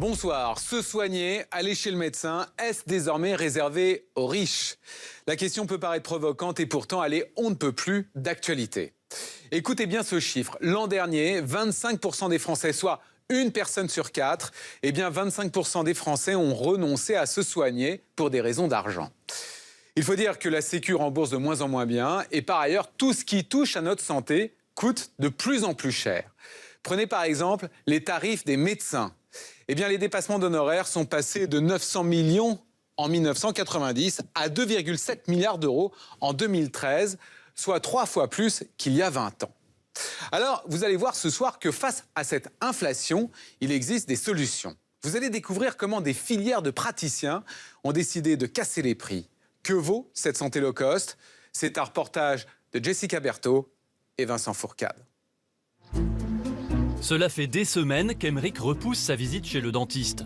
Bonsoir. Se soigner, aller chez le médecin, est-ce désormais réservé aux riches? La question peut paraître provocante et pourtant elle est on ne peut plus d'actualité. Écoutez bien ce chiffre. L'an dernier, 25% des Français, soit une personne sur 4, eh bien 25% des Français ont renoncé à se soigner pour des raisons d'argent. Il faut dire que la Sécu rembourse de moins en moins bien et par ailleurs, tout ce qui touche à notre santé coûte de plus en plus cher. Prenez par exemple les tarifs des médecins. Eh bien, les dépassements d'honoraires sont passés de 900 millions en 1990 à 2,7 milliards d'euros en 2013, soit 3 fois plus qu'il y a 20 ans. Alors, vous allez voir ce soir que face à cette inflation, il existe des solutions. Vous allez découvrir comment des filières de praticiens ont décidé de casser les prix. Que vaut cette santé low cost? C'est un reportage de Jessica Berthaud et Vincent Fourcade. Cela fait des semaines qu'Aymeric repousse sa visite chez le dentiste.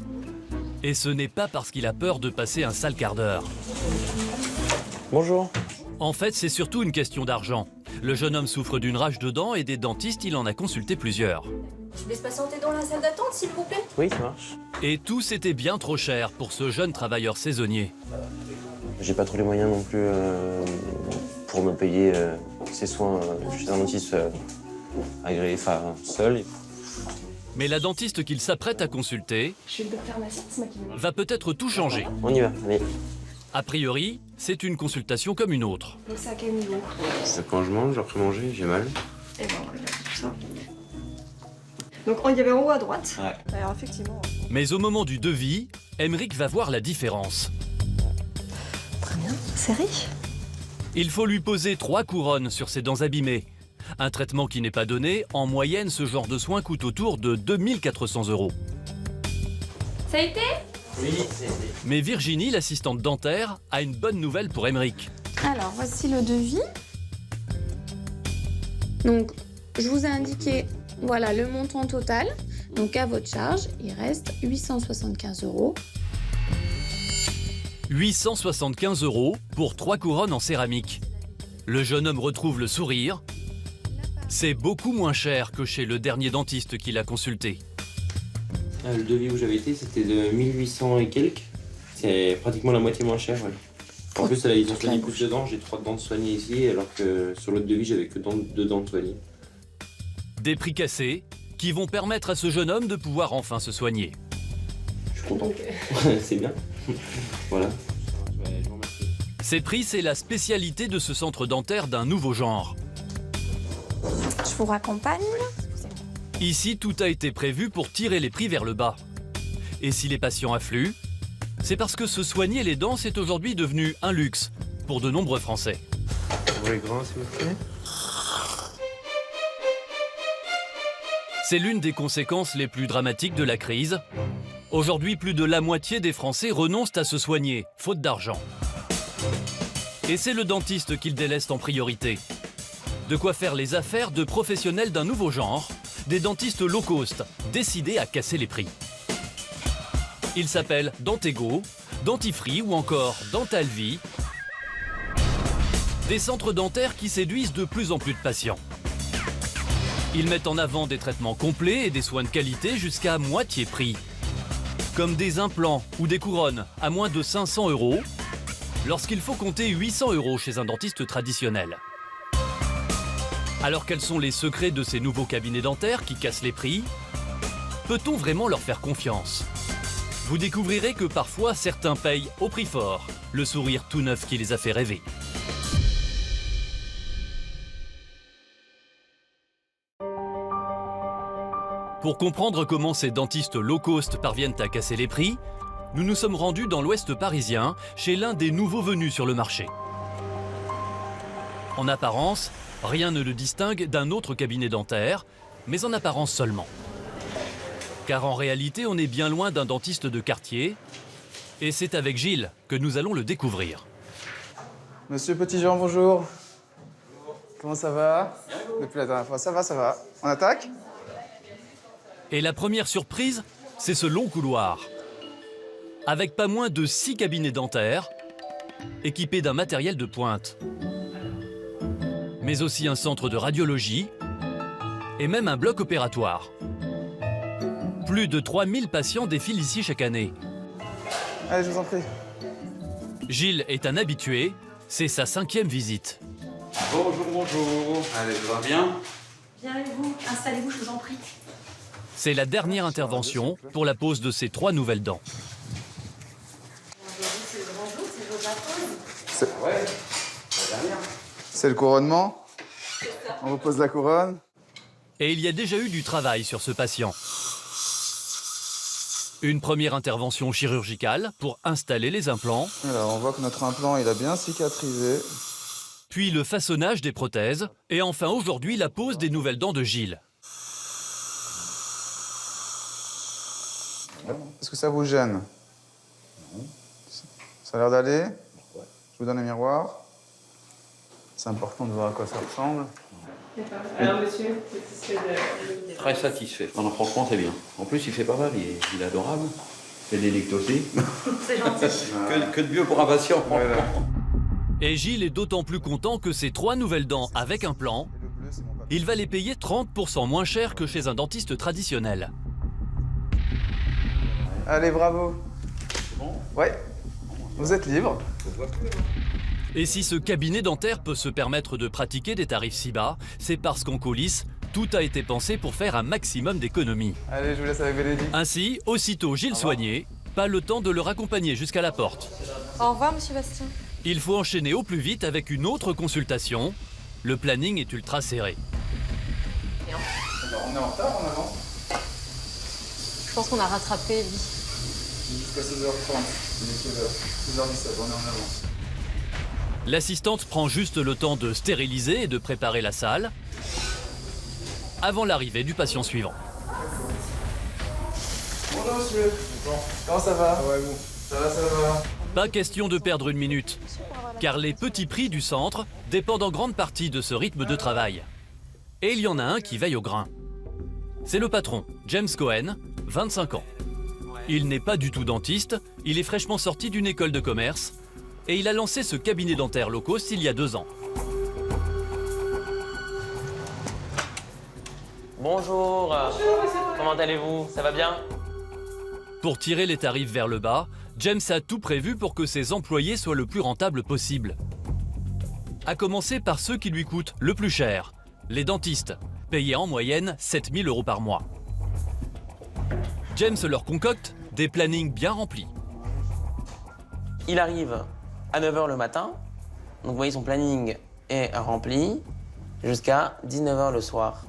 Et ce n'est pas parce qu'il a peur de passer un sale quart d'heure. Bonjour. En fait, c'est surtout une question d'argent. Le jeune homme souffre d'une rage de dents et des dentistes, il en a consulté plusieurs. Je vous laisse patienter dans la salle d'attente, s'il vous plaît. Oui, ça marche. Et tout c'était bien trop cher pour ce jeune travailleur saisonnier. J'ai pas trop les moyens non plus pour me payer ces soins chez un dentiste agréé, enfin seul. Mais la dentiste qu'il s'apprête à consulter Je suis le docteur Massy, c'est moi qui vais. va peut-être tout changer. On y va, allez. A priori, c'est une consultation comme une autre. Donc c'est à quel niveau? Quand je mange, après manger, j'ai mal. Eh ben, on regarde tout ça. Donc il y avait en haut à droite. Ouais. Alors effectivement. Mais au moment du devis, Aymeric va voir la différence. Très bien, c'est riche. Il faut lui poser 3 couronnes sur ses dents abîmées. Un traitement qui n'est pas donné, en moyenne, ce genre de soins coûte autour de 2400 €. Ça a été? Oui, c'est... Mais Virginie, l'assistante dentaire, a une bonne nouvelle pour Aymeric. Alors, voici le devis. Donc, je vous ai indiqué, voilà, le montant total. Donc, à votre charge, il reste 875 €. 875 € pour 3 couronnes en céramique. Le jeune homme retrouve le sourire. C'est beaucoup moins cher que chez le dernier dentiste qu'il a consulté. Le devis où j'avais été, c'était de 1800 et quelques. C'est pratiquement la moitié moins cher. Ouais. En plus, ils ont soigné plus de dents. J'ai 3 dents de soignées ici, alors que sur l'autre devis, j'avais que 2 dents de soignées. Des prix cassés qui vont permettre à ce jeune homme de pouvoir enfin se soigner. Je suis content. C'est bien. Voilà. Je vous remercie. Ces prix, c'est la spécialité de ce centre dentaire d'un nouveau genre. Je vous raccompagne. Ici, tout a été prévu pour tirer les prix vers le bas. Et si les patients affluent, c'est parce que se soigner les dents, c'est aujourd'hui devenu un luxe pour de nombreux Français. Pour les grains, s'il vous plaît. C'est l'une des conséquences les plus dramatiques de la crise. Aujourd'hui, plus de la moitié des Français renoncent à se soigner, faute d'argent. Et c'est le dentiste qu'ils délaissent en priorité. De quoi faire les affaires de professionnels d'un nouveau genre, des dentistes low cost, décidés à casser les prix. Ils s'appellent Dentego, Dentifrice ou encore Dentalvie. Des centres dentaires qui séduisent de plus en plus de patients. Ils mettent en avant des traitements complets et des soins de qualité jusqu'à moitié prix. Comme des implants ou des couronnes à moins de 500 €, lorsqu'il faut compter 800 € chez un dentiste traditionnel. Alors quels sont les secrets de ces nouveaux cabinets dentaires qui cassent les prix? Peut-on vraiment leur faire confiance? Vous découvrirez que parfois certains payent au prix fort le sourire tout neuf qui les a fait rêver. Pour comprendre comment ces dentistes low cost parviennent à casser les prix, nous nous sommes rendus dans l'ouest parisien, chez l'un des nouveaux venus sur le marché. En apparence, rien ne le distingue d'un autre cabinet dentaire, mais en apparence seulement. Car en réalité, on est bien loin d'un dentiste de quartier, et c'est avec Gilles que nous allons le découvrir. Monsieur Petitjean, bonjour. Comment ça va? Depuis la dernière fois, ça va. On attaque? Et la première surprise, c'est ce long couloir. Avec pas moins de 6 cabinets dentaires, équipés d'un matériel de pointe. Mais aussi un centre de radiologie et même un bloc opératoire. Plus de 3000 patients défilent ici chaque année. Allez, je vous en prie. Gilles est un habitué, c'est sa 5e visite. Bonjour, bonjour. Allez, ça va bien? Bien et vous? Installez-vous, je vous en prie. C'est la dernière intervention pour la pose de ses 3 nouvelles dents. C'est le couronnement. On repose la couronne. Et il y a déjà eu du travail sur ce patient. Une première intervention chirurgicale pour installer les implants, Alors, on voit que notre implant, il a bien cicatrisé. puis le façonnage des prothèses, et enfin aujourd'hui la pose des nouvelles dents de Gilles. Est-ce que ça vous gêne? Ça a l'air d'aller? Je vous donne un miroir. C'est important de voir à quoi ça ressemble. Alors, monsieur, c'est Très satisfait. Non, non, franchement, c'est bien. En plus, il fait pas mal, il est adorable. Il fait des lictes aussi. C'est gentil. Que de mieux pour un patient, Voilà. franchement. Et Gilles est d'autant plus content que ces 3 nouvelles dents avec implant, Et le bleu, c'est mon papier. il va les payer 30% moins cher que chez un dentiste traditionnel. Allez, bravo. Ouais. Vous êtes libre. Et si ce cabinet dentaire peut se permettre de pratiquer des tarifs si bas, c'est parce qu'en coulisses, tout a été pensé pour faire un maximum d'économies. Allez, je vous laisse avec Bénédicte. Ainsi, aussitôt Gilles soigné, pas le temps de le raccompagner jusqu'à la porte. Au revoir, monsieur Bastien. Il faut enchaîner au plus vite avec une autre consultation. Le planning est ultra serré. Alors, on est en retard, en avance. Je pense qu'on a rattrapé, lui. Jusqu'à 16h30. Il est quelle heure? 16h17, on est en avance. L'assistante prend juste le temps de stériliser et de préparer la salle avant l'arrivée du patient suivant. Bonjour, monsieur. Comment ça va? Ouais, bon. Ça va. Pas question de perdre une minute, car les petits prix du centre dépendent en grande partie de ce rythme de travail. Et il y en a un qui veille au grain. C'est le patron, James Cohen, 25 ans. Il n'est pas du tout dentiste, il est fraîchement sorti d'une école de commerce et il a lancé ce cabinet dentaire low cost il y a 2 ans. Bonjour. Comment allez-vous? Ça va bien? Pour tirer les tarifs vers le bas, James a tout prévu pour que ses employés soient le plus rentables possible. À commencer par ceux qui lui coûtent le plus cher, les dentistes, payés en moyenne 7 000 € par mois. James leur concocte des plannings bien remplis. Il arrive à 9h le matin. Donc vous voyez, son planning est rempli jusqu'à 19h le soir.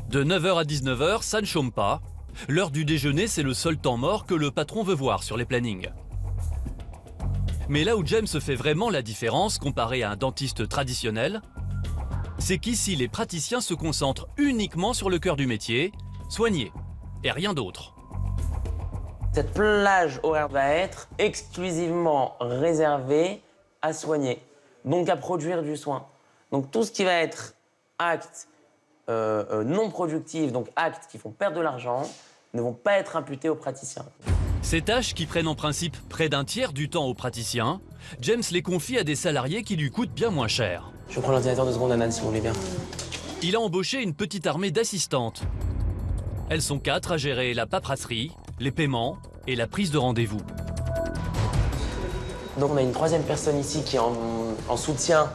De 9h à 19h, ça ne chôme pas. L'heure du déjeuner, c'est le seul temps mort que le patron veut voir sur les plannings. Mais là où James fait vraiment la différence comparé à un dentiste traditionnel, c'est qu'ici, les praticiens se concentrent uniquement sur le cœur du métier, soigner, et rien d'autre. Cette plage horaire va être exclusivement réservée à soigner, donc à produire du soin. Donc tout ce qui va être actes non productifs, donc actes qui font perdre de l'argent, ne vont pas être imputés aux praticiens. Ces tâches, qui prennent en principe près d'un tiers du temps aux praticiens, James les confie à des salariés qui lui coûtent bien moins cher. Je prends l'ordinateur 2 secondes, Anan, si vous voulez bien. Il a embauché une petite armée d'assistantes. Elles sont 4 à gérer la paperasserie, les paiements et la prise de rendez-vous. Donc on a une 3e personne ici qui est en soutien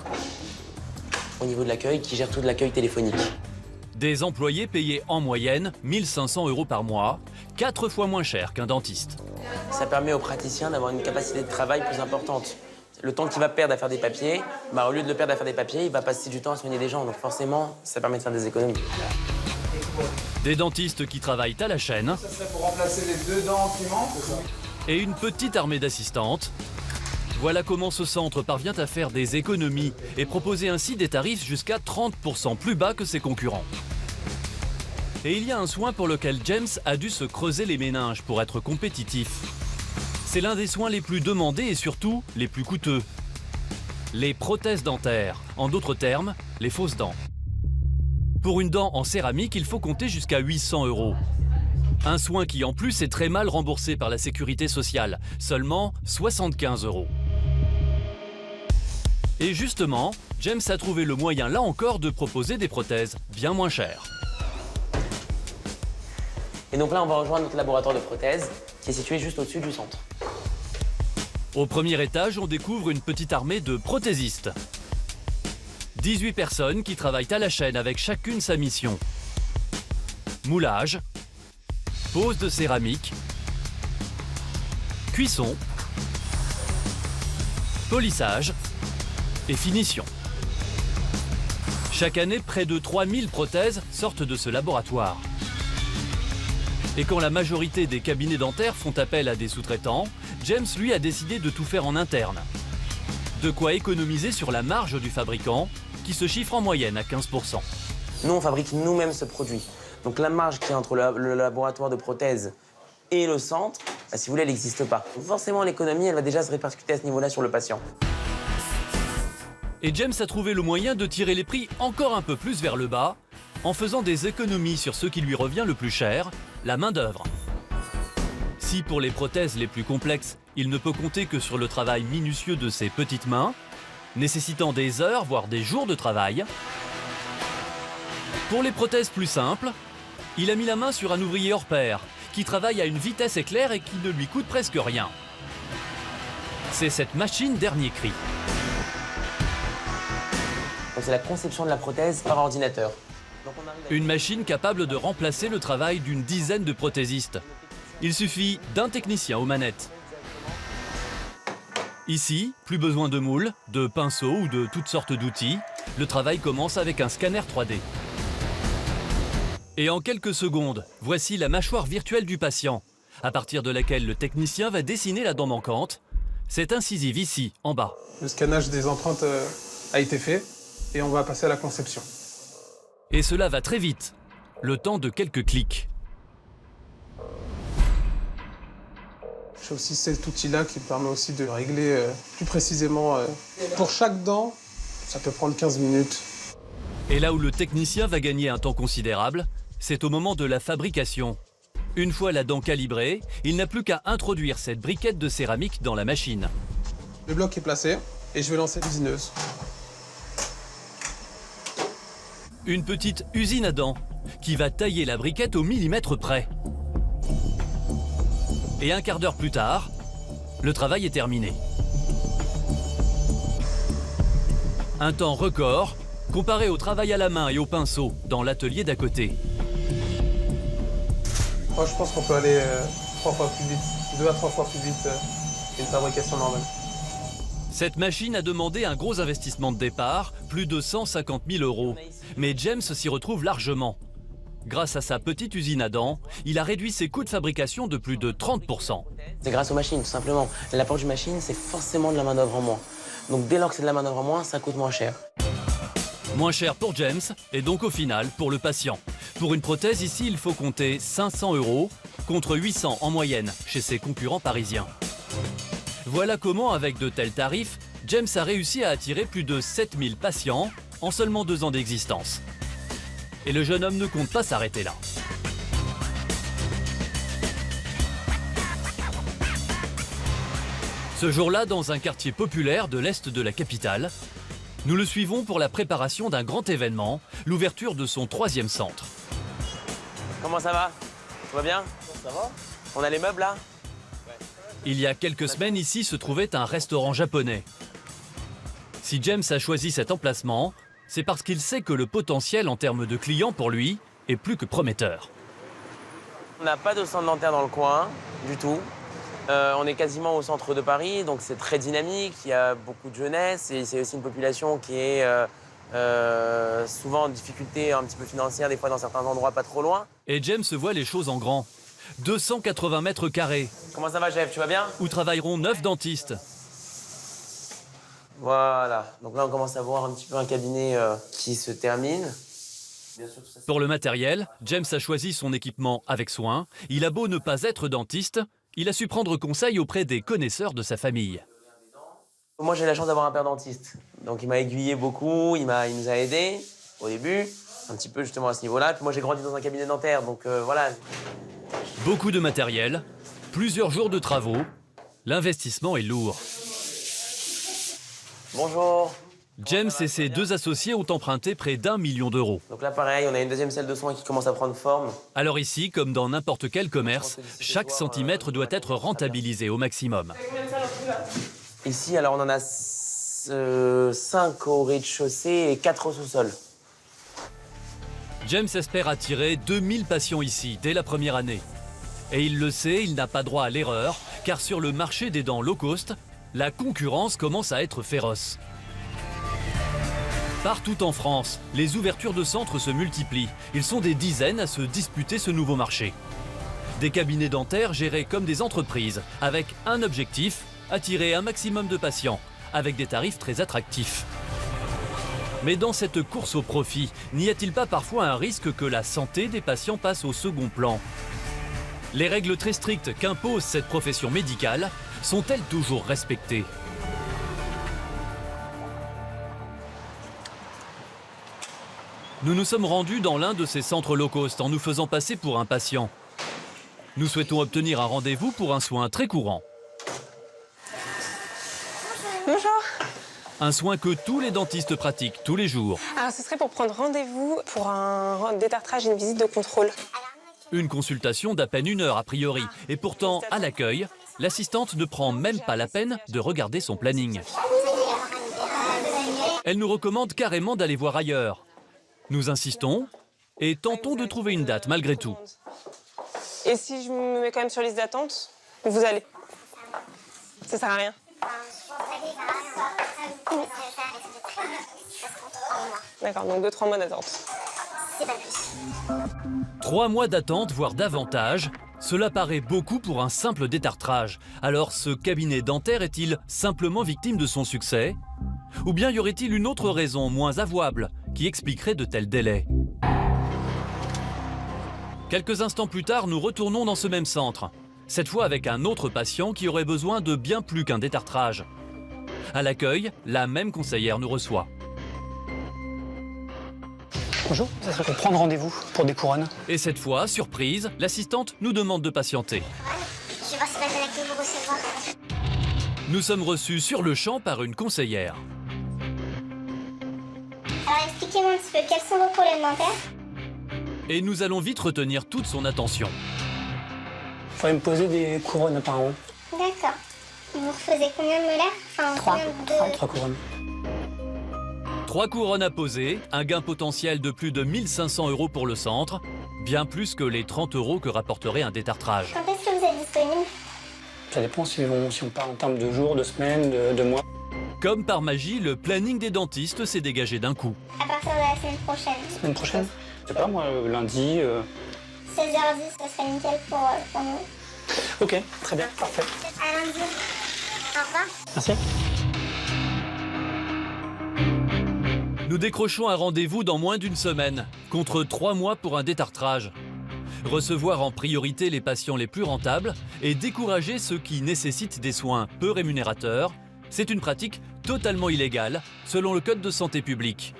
au niveau de l'accueil, qui gère tout de l'accueil téléphonique. Des employés payés en moyenne 1 500 € par mois, 4 fois moins cher qu'un dentiste. Ça permet aux praticiens d'avoir une capacité de travail plus importante. Le temps qu'il va perdre à faire des papiers, au lieu de le perdre à faire des papiers, il va passer du temps à soigner des gens. Donc forcément, ça permet de faire des économies. Des dentistes qui travaillent à la chaîne Ça serait pour remplacer les 2 dents qui manquent? et une petite armée d'assistantes. Voilà comment ce centre parvient à faire des économies et proposer ainsi des tarifs jusqu'à 30% plus bas que ses concurrents. Et il y a un soin pour lequel James a dû se creuser les méninges pour être compétitif. C'est l'un des soins les plus demandés et surtout les plus coûteux. Les prothèses dentaires, en d'autres termes, les fausses dents. Pour une dent en céramique, il faut compter jusqu'à 800 €. Un soin qui en plus est très mal remboursé par la sécurité sociale, seulement 75 €. Et justement, James a trouvé le moyen là encore de proposer des prothèses bien moins chères. Et donc là, on va rejoindre notre laboratoire de prothèses qui est situé juste au-dessus du centre. Au premier étage, on découvre une petite armée de prothésistes. 18 personnes qui travaillent à la chaîne avec chacune sa mission. Moulage, pose de céramique, cuisson, polissage et finition. Chaque année, près de 3000 prothèses sortent de ce laboratoire. Et quand la majorité des cabinets dentaires font appel à des sous-traitants, James, lui, a décidé de tout faire en interne. De quoi économiser sur la marge du fabricant, qui se chiffre en moyenne à 15%. Nous, on fabrique nous-mêmes ce produit. Donc la marge qu'il y a entre le laboratoire de prothèses et le centre, bah, si vous voulez, elle n'existe pas. Donc forcément, l'économie, elle va déjà se répercuter à ce niveau-là sur le patient. Et James a trouvé le moyen de tirer les prix encore un peu plus vers le bas, en faisant des économies sur ce qui lui revient le plus cher, la main-d'œuvre. Si pour les prothèses les plus complexes, il ne peut compter que sur le travail minutieux de ses petites mains, nécessitant des heures, voire des jours de travail, pour les prothèses plus simples, il a mis la main sur un ouvrier hors pair, qui travaille à une vitesse éclair et qui ne lui coûte presque rien. C'est cette machine dernier cri. Donc c'est la conception de la prothèse par ordinateur. Une machine capable de remplacer le travail d'une dizaine de prothésistes. Il suffit d'un technicien aux manettes. Ici, plus besoin de moules, de pinceaux ou de toutes sortes d'outils. Le travail commence avec un scanner 3D. Et en quelques secondes, voici la mâchoire virtuelle du patient, à partir de laquelle le technicien va dessiner la dent manquante. Cette incisive ici, en bas. Le scannage des empreintes a été fait et on va passer à la conception. Et cela va très vite, le temps de quelques clics. J'ai aussi cet outil-là qui me permet aussi de régler plus précisément. Pour chaque dent, ça peut prendre 15 minutes. Et là où le technicien va gagner un temps considérable, c'est au moment de la fabrication. Une fois la dent calibrée, il n'a plus qu'à introduire cette briquette de céramique dans la machine. Le bloc est placé et je vais lancer l'usineuse. Une petite usine à dents qui va tailler la briquette au millimètre près. Et un quart d'heure plus tard, le travail est terminé. Un temps record comparé au travail à la main et au pinceau dans l'atelier d'à côté. Moi, je pense qu'on peut aller 3 fois plus vite, 2 à 3 fois plus vite qu'une fabrication normale. Cette machine a demandé un gros investissement de départ, plus de 150 000 €. Mais James s'y retrouve largement. Grâce à sa petite usine à dents, il a réduit ses coûts de fabrication de plus de 30%. C'est grâce aux machines, tout simplement. L'apport d'une machine, c'est forcément de la main-d'œuvre en moins. Donc dès lors que c'est de la main-d'œuvre en moins, ça coûte moins cher. Moins cher pour James et donc au final pour le patient. Pour une prothèse ici, il faut compter 500 € contre 800 en moyenne chez ses concurrents parisiens. Voilà comment, avec de tels tarifs, James a réussi à attirer plus de 7000 patients en seulement 2 ans d'existence. Et le jeune homme ne compte pas s'arrêter là. Ce jour-là, dans un quartier populaire de l'est de la capitale, nous le suivons pour la préparation d'un grand événement, l'ouverture de son 3e centre. Comment ça va? Tout va bien? Ça va. On a les meubles là? Il y a quelques semaines, ici se trouvait un restaurant japonais. Si James a choisi cet emplacement, c'est parce qu'il sait que le potentiel en termes de clients pour lui est plus que prometteur. On n'a pas de centre dentaire dans le coin, du tout. On est quasiment au centre de Paris, donc c'est très dynamique, il y a beaucoup de jeunesse et c'est aussi une population qui est souvent en difficulté un petit peu financière, des fois dans certains endroits pas trop loin. Et James voit les choses en grand. 280 mètres carrés. Comment ça va, chef? Tu vas bien? Où travailleront 9 dentistes. Voilà, donc là on commence à voir un petit peu un cabinet qui se termine. Bien sûr, Pour le matériel, James a choisi son équipement avec soin. Il a beau ne pas être dentiste, il a su prendre conseil auprès des connaisseurs de sa famille. Moi j'ai la chance d'avoir un père dentiste, donc il m'a aiguillé beaucoup, il nous a aidés au début, un petit peu justement à ce niveau-là. Puis moi j'ai grandi dans un cabinet dentaire, donc voilà. Beaucoup de matériel, plusieurs jours de travaux, l'investissement est lourd. Bonjour. James et ses 2 associés ont emprunté près d'1 million d'euros. Donc là, pareil, on a une deuxième salle de soins qui commence à prendre forme. Alors ici, comme dans n'importe quel commerce, chaque centimètre doit être rentabilisé au maximum. Ici, alors on en a 5 au rez-de-chaussée et 4 au sous-sol. James espère attirer 2000 patients ici dès la première année. Et il le sait, il n'a pas droit à l'erreur, car sur le marché des dents low cost, la concurrence commence à être féroce. Partout en France, les ouvertures de centres se multiplient. Ils sont des dizaines à se disputer ce nouveau marché. Des cabinets dentaires gérés comme des entreprises, avec un objectif, attirer un maximum de patients, avec des tarifs très attractifs. Mais dans cette course au profit, n'y a-t-il pas parfois un risque que la santé des patients passe au second plan ? Les règles très strictes qu'impose cette profession médicale sont-elles toujours respectées ? Nous nous sommes rendus dans l'un de ces centres low cost en nous faisant passer pour un patient. Nous souhaitons obtenir un rendez-vous pour un soin très courant. Bonjour. Un soin que tous les dentistes pratiquent tous les jours. Alors, ce serait pour prendre rendez-vous pour un détartrage et une visite de contrôle. Une consultation d'à peine 1 heure a priori. Et pourtant, à l'accueil, l'assistante ne prend même pas la peine de regarder son planning. Elle nous recommande carrément d'aller voir ailleurs. Nous insistons et tentons de trouver une date malgré tout. Et si je me mets quand même sur liste d'attente, vous allez. Ça sert à rien. D'accord, donc 2-3 mois d'attente. 3 mois d'attente, voire davantage, cela paraît beaucoup pour un simple détartrage. Alors ce cabinet dentaire est-il simplement victime de son succès ? Ou bien y aurait-il une autre raison moins avouable qui expliquerait de tels délais ? Quelques instants plus tard, nous retournons dans ce même centre. Cette fois avec un autre patient qui aurait besoin de bien plus qu'un détartrage. À l'accueil, la même conseillère nous reçoit. Bonjour, ça serait pour prendre rendez-vous pour des couronnes. Et cette fois, surprise, l'assistante nous demande de patienter. Je vais voir si la connecter vous recevoir. Nous sommes reçus sur le champ par une conseillère. Alors expliquez-moi un petit peu, quels sont vos problèmes dentaires? Et nous allons vite retenir toute son attention. Il faudrait me poser des couronnes apparemment. D'accord. Vous refaisez combien de molaires? Enfin, 3 couronnes. 3 couronnes à poser, un gain potentiel de plus de 1 500 € pour le centre, bien plus que les 30 € que rapporterait un détartrage. Quand est-ce que vous êtes disponible? Ça dépend si on parle en termes de jours, de semaines, de mois. Comme par magie, le planning des dentistes s'est dégagé d'un coup. À partir de la semaine prochaine. Semaine prochaine? Je sais pas, moi, lundi. 16h10, ce serait nickel pour nous. Ok, très bien, parfait. À lundi. Au revoir. Merci. Nous décrochons un rendez-vous dans moins d'1 semaine, contre 3 mois pour un détartrage. Recevoir en priorité les patients les plus rentables et décourager ceux qui nécessitent des soins peu rémunérateurs, c'est une pratique totalement illégale selon le Code de santé publique.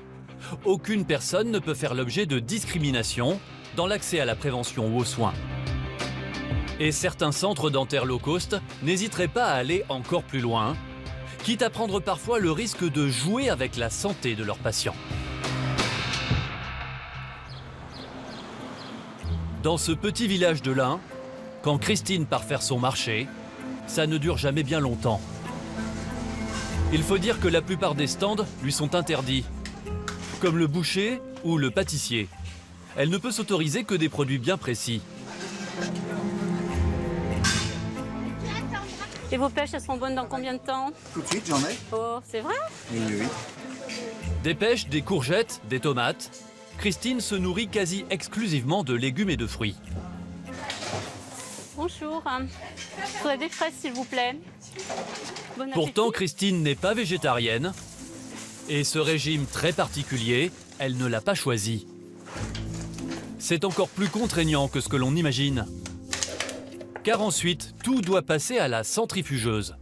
Aucune personne ne peut faire l'objet de discrimination dans l'accès à la prévention ou aux soins. Et certains centres dentaires low cost n'hésiteraient pas à aller encore plus loin, quitte à prendre parfois le risque de jouer avec la santé de leurs patients. Dans ce petit village de l'Ain, quand Christine part faire son marché, ça ne dure jamais bien longtemps. Il faut dire que la plupart des stands lui sont interdits, comme le boucher ou le pâtissier. Elle ne peut s'autoriser que des produits bien précis. Et vos pêches, elles sont bonnes dans combien de temps? Tout de suite, j'en ai. Oh, c'est vrai? Oui, oui. Des pêches, des courgettes, des tomates. Christine se nourrit quasi exclusivement de légumes et de fruits. Bonjour. Je voudrais des fraises, s'il vous plaît. Bon appétit. Pourtant, Christine n'est pas végétarienne. Et ce régime très particulier, elle ne l'a pas choisi. C'est encore plus contraignant que ce que l'on imagine. Car ensuite, tout doit passer à la centrifugeuse.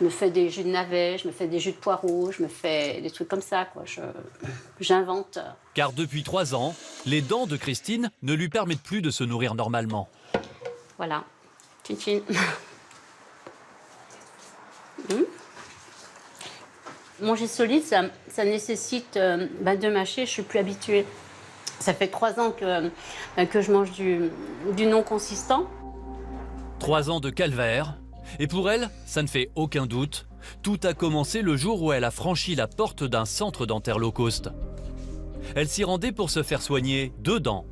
Je me fais des jus de navets, je me fais des jus de poireaux, je me fais des trucs comme ça, quoi. J'invente. Car depuis 3 ans, les dents de Christine ne lui permettent plus de se nourrir normalement. Voilà. Tchin tchin. Manger solide, ça nécessite de mâcher, je suis plus habituée. Ça fait 3 ans que je mange du non consistant. 3 ans de calvaire. Et pour elle, ça ne fait aucun doute. Tout a commencé le jour où elle a franchi la porte d'un centre dentaire low cost. Elle s'y rendait pour se faire soigner 2 dents,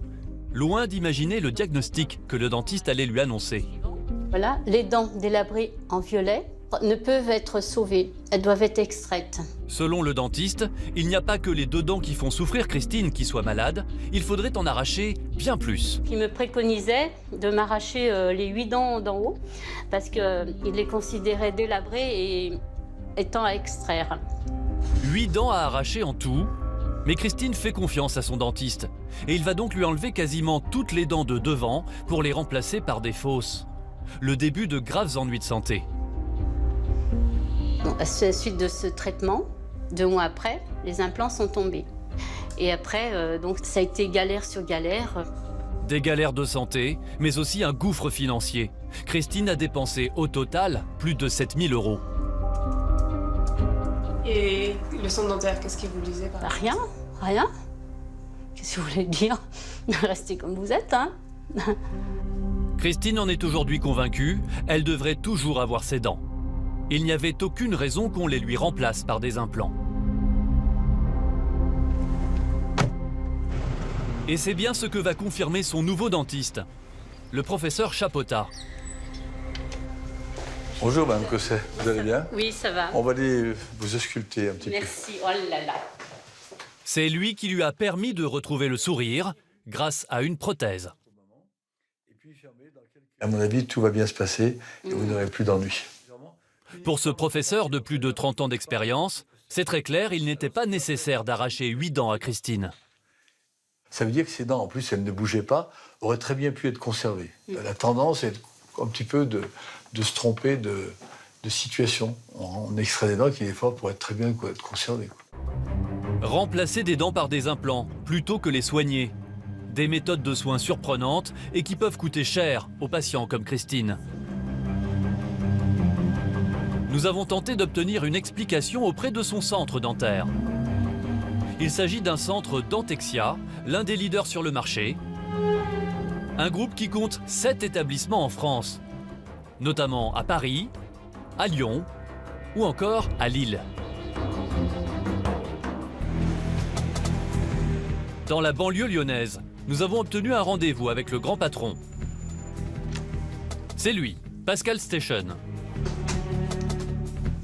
loin d'imaginer le diagnostic que le dentiste allait lui annoncer. Voilà, les dents délabrées en violet ne peuvent être sauvées, elles doivent être extraites. Selon le dentiste, il n'y a pas que les 2 dents qui font souffrir Christine qui soit malade, il faudrait en arracher bien plus. Il me préconisait de m'arracher les 8 dents d'en haut parce qu'il les considérait délabrées et étant à extraire. 8 dents à arracher en tout, mais Christine fait confiance à son dentiste et il va donc lui enlever quasiment toutes les dents de devant pour les remplacer par des fausses. Le début de graves ennuis de santé. Bon, à la suite de ce traitement, 2 mois après, les implants sont tombés. Et après, donc ça a été galère sur galère. Des galères de santé, mais aussi un gouffre financier. Christine a dépensé au total plus de 7 000 €. Et le centre dentaire, qu'est-ce qu'il vous disait par Rien, rien. Qu'est-ce que vous voulez dire? Restez comme vous êtes, hein. Christine en est aujourd'hui convaincue, elle devrait toujours avoir ses dents. Il n'y avait aucune raison qu'on les lui remplace par des implants. Et c'est bien ce que va confirmer son nouveau dentiste, le professeur Chapota. Bonjour Mme Cosset, vous allez bien? Oui, ça va. On va aller vous ausculter un petit peu. Merci, oh là là. C'est lui qui lui a permis de retrouver le sourire grâce à une prothèse. À mon avis, tout va bien se passer et vous n'aurez plus d'ennuis. Pour ce professeur de plus de 30 ans d'expérience, c'est très clair, il n'était pas nécessaire d'arracher 8 dents à Christine. Ça veut dire que ces dents, en plus, elles ne bougeaient pas, auraient très bien pu être conservées. La tendance est un petit peu de se tromper de situation. On extrait des dents qui, des fois, pourraient très bien être conservées. Remplacer des dents par des implants, plutôt que les soigner. Des méthodes de soins surprenantes et qui peuvent coûter cher aux patients comme Christine. Nous avons tenté d'obtenir une explication auprès de son centre dentaire. Il s'agit d'un centre Dentexia, l'un des leaders sur le marché. Un groupe qui compte 7 établissements en France, notamment à Paris, à Lyon ou encore à Lille. Dans la banlieue lyonnaise, nous avons obtenu un rendez-vous avec le grand patron. C'est lui, Pascal Station.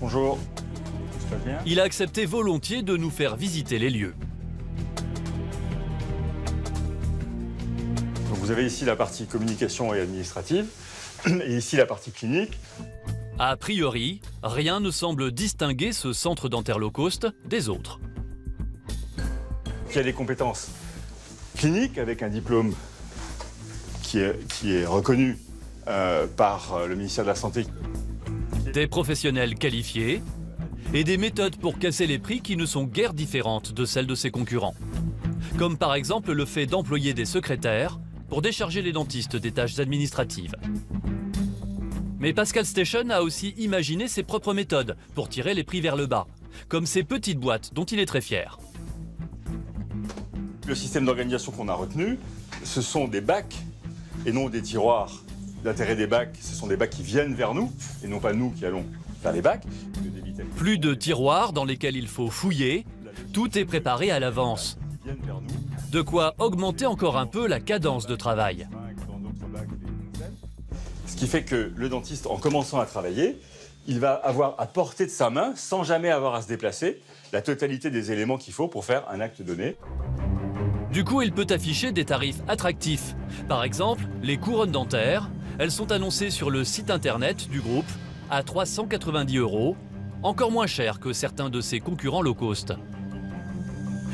Bonjour, tout se passe bien? Il a accepté volontiers de nous faire visiter les lieux. Donc vous avez ici la partie communication et administrative, et ici la partie clinique. A priori, rien ne semble distinguer ce centre dentaire low cost des autres. Qui a des compétences cliniques avec un diplôme qui est reconnu par le ministère de la Santé. Des professionnels qualifiés et des méthodes pour casser les prix qui ne sont guère différentes de celles de ses concurrents. Comme par exemple le fait d'employer des secrétaires pour décharger les dentistes des tâches administratives. Mais Pascal Station a aussi imaginé ses propres méthodes pour tirer les prix vers le bas, comme ces petites boîtes dont il est très fier. Le système d'organisation qu'on a retenu, ce sont des bacs et non des tiroirs. L'intérêt des bacs, ce sont des bacs qui viennent vers nous, et non pas nous qui allons faire les bacs. Plus de tiroirs dans lesquels il faut fouiller, tout est préparé à l'avance. De quoi augmenter encore un peu la cadence de travail. Ce qui fait que le dentiste, en commençant à travailler, il va avoir à portée de sa main, sans jamais avoir à se déplacer, la totalité des éléments qu'il faut pour faire un acte donné. Du coup, il peut afficher des tarifs attractifs. Par exemple, les couronnes dentaires, elles sont annoncées sur le site internet du groupe à 390 €, encore moins cher que certains de ses concurrents low cost.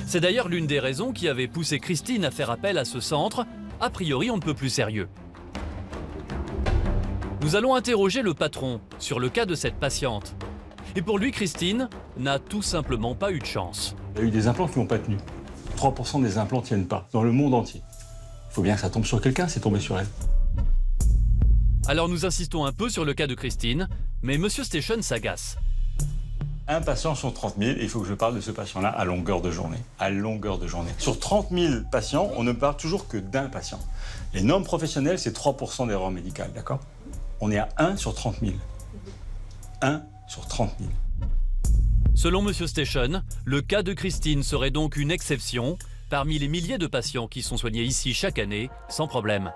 C'est d'ailleurs l'une des raisons qui avait poussé Christine à faire appel à ce centre, a priori on ne peut plus sérieux. Nous allons interroger le patron sur le cas de cette patiente. Et pour lui, Christine n'a tout simplement pas eu de chance. Il y a eu des implants qui n'ont pas tenu. 3% des implants ne tiennent pas, dans le monde entier. Il faut bien que ça tombe sur quelqu'un, c'est tombé sur elle. Alors nous insistons un peu sur le cas de Christine, mais Monsieur Station s'agace. Un patient sur 30 000, et il faut que je parle de ce patient-là à longueur de journée. À longueur de journée. Sur 30 000 patients, on ne parle toujours que d'un patient. Les normes professionnelles, c'est 3% d'erreur médicale, d'accord? On est à 1 sur 30 000. 1 sur 30 000. Selon Monsieur Station, le cas de Christine serait donc une exception parmi les milliers de patients qui sont soignés ici chaque année, sans problème.